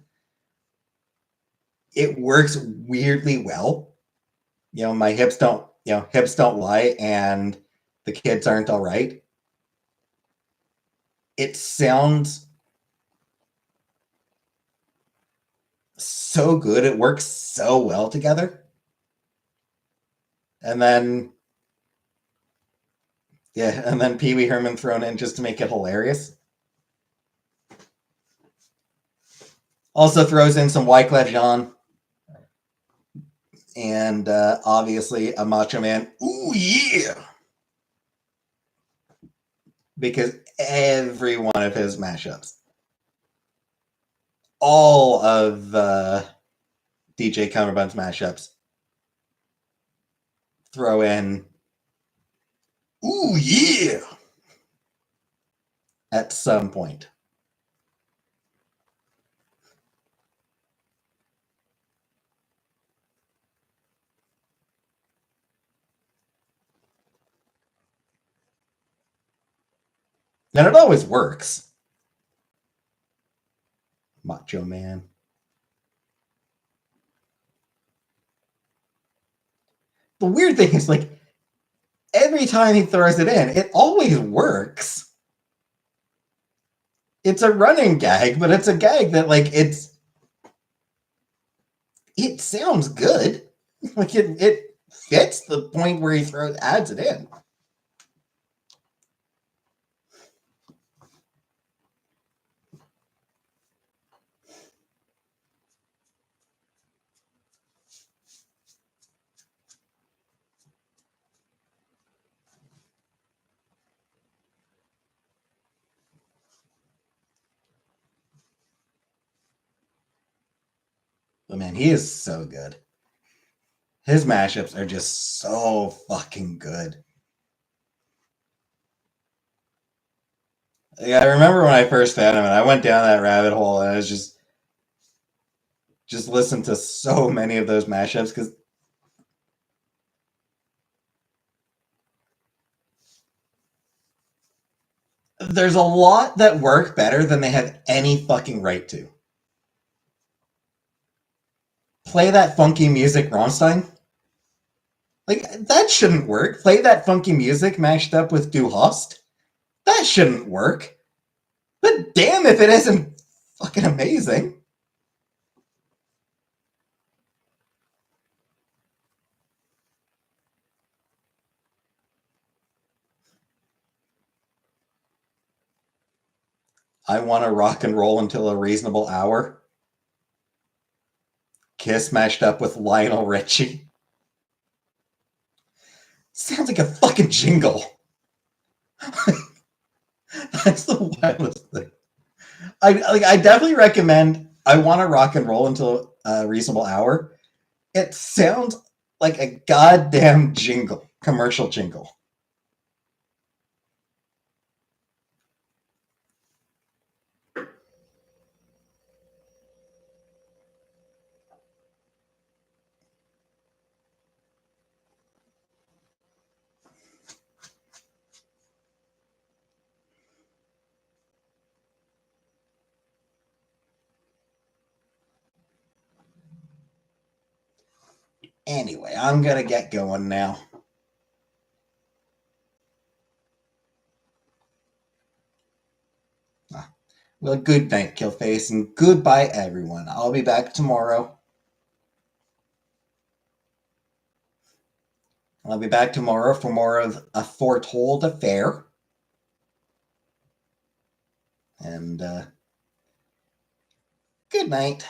It works weirdly well. My hips don't lie, and the kids aren't all right. It sounds so good. It works so well together. And then, yeah, and then Pee Wee Herman thrown in just to make it hilarious. Also throws in some Wyclef Jean. And obviously a Macho Man. Ooh, yeah! Because every one of his mashups, all of DJ Cumberbund's mashups, throw in, ooh, yeah! At some point. And it always works. Macho Man. The weird thing is, like, every time he throws it in, it always works. It's a running gag, but it's a gag that, like, it sounds good. Like, it fits the point where he adds it in. But man, he is so good. His mashups are just so fucking good. Yeah, I remember when I first found him and I went down that rabbit hole and I was just listened to so many of those mashups because there's a lot that work better than they have any fucking right to. Play That Funky Music, Rammstein. Like, that shouldn't work. Play That Funky Music mashed up with Du Hast. That shouldn't work. But damn if it isn't fucking amazing. I Want to Rock and Roll Until a Reasonable Hour. Kiss mashed up with Lionel Richie. Sounds like a fucking jingle. That's the wildest thing. I definitely recommend I Want to Rock and Roll Until a Reasonable Hour. It sounds like a goddamn jingle, commercial jingle. Anyway, I'm gonna get going now. Well, good night, Killface, and goodbye, everyone. I'll be back tomorrow. I'll be back tomorrow for more of A Foretold Affair. And good night.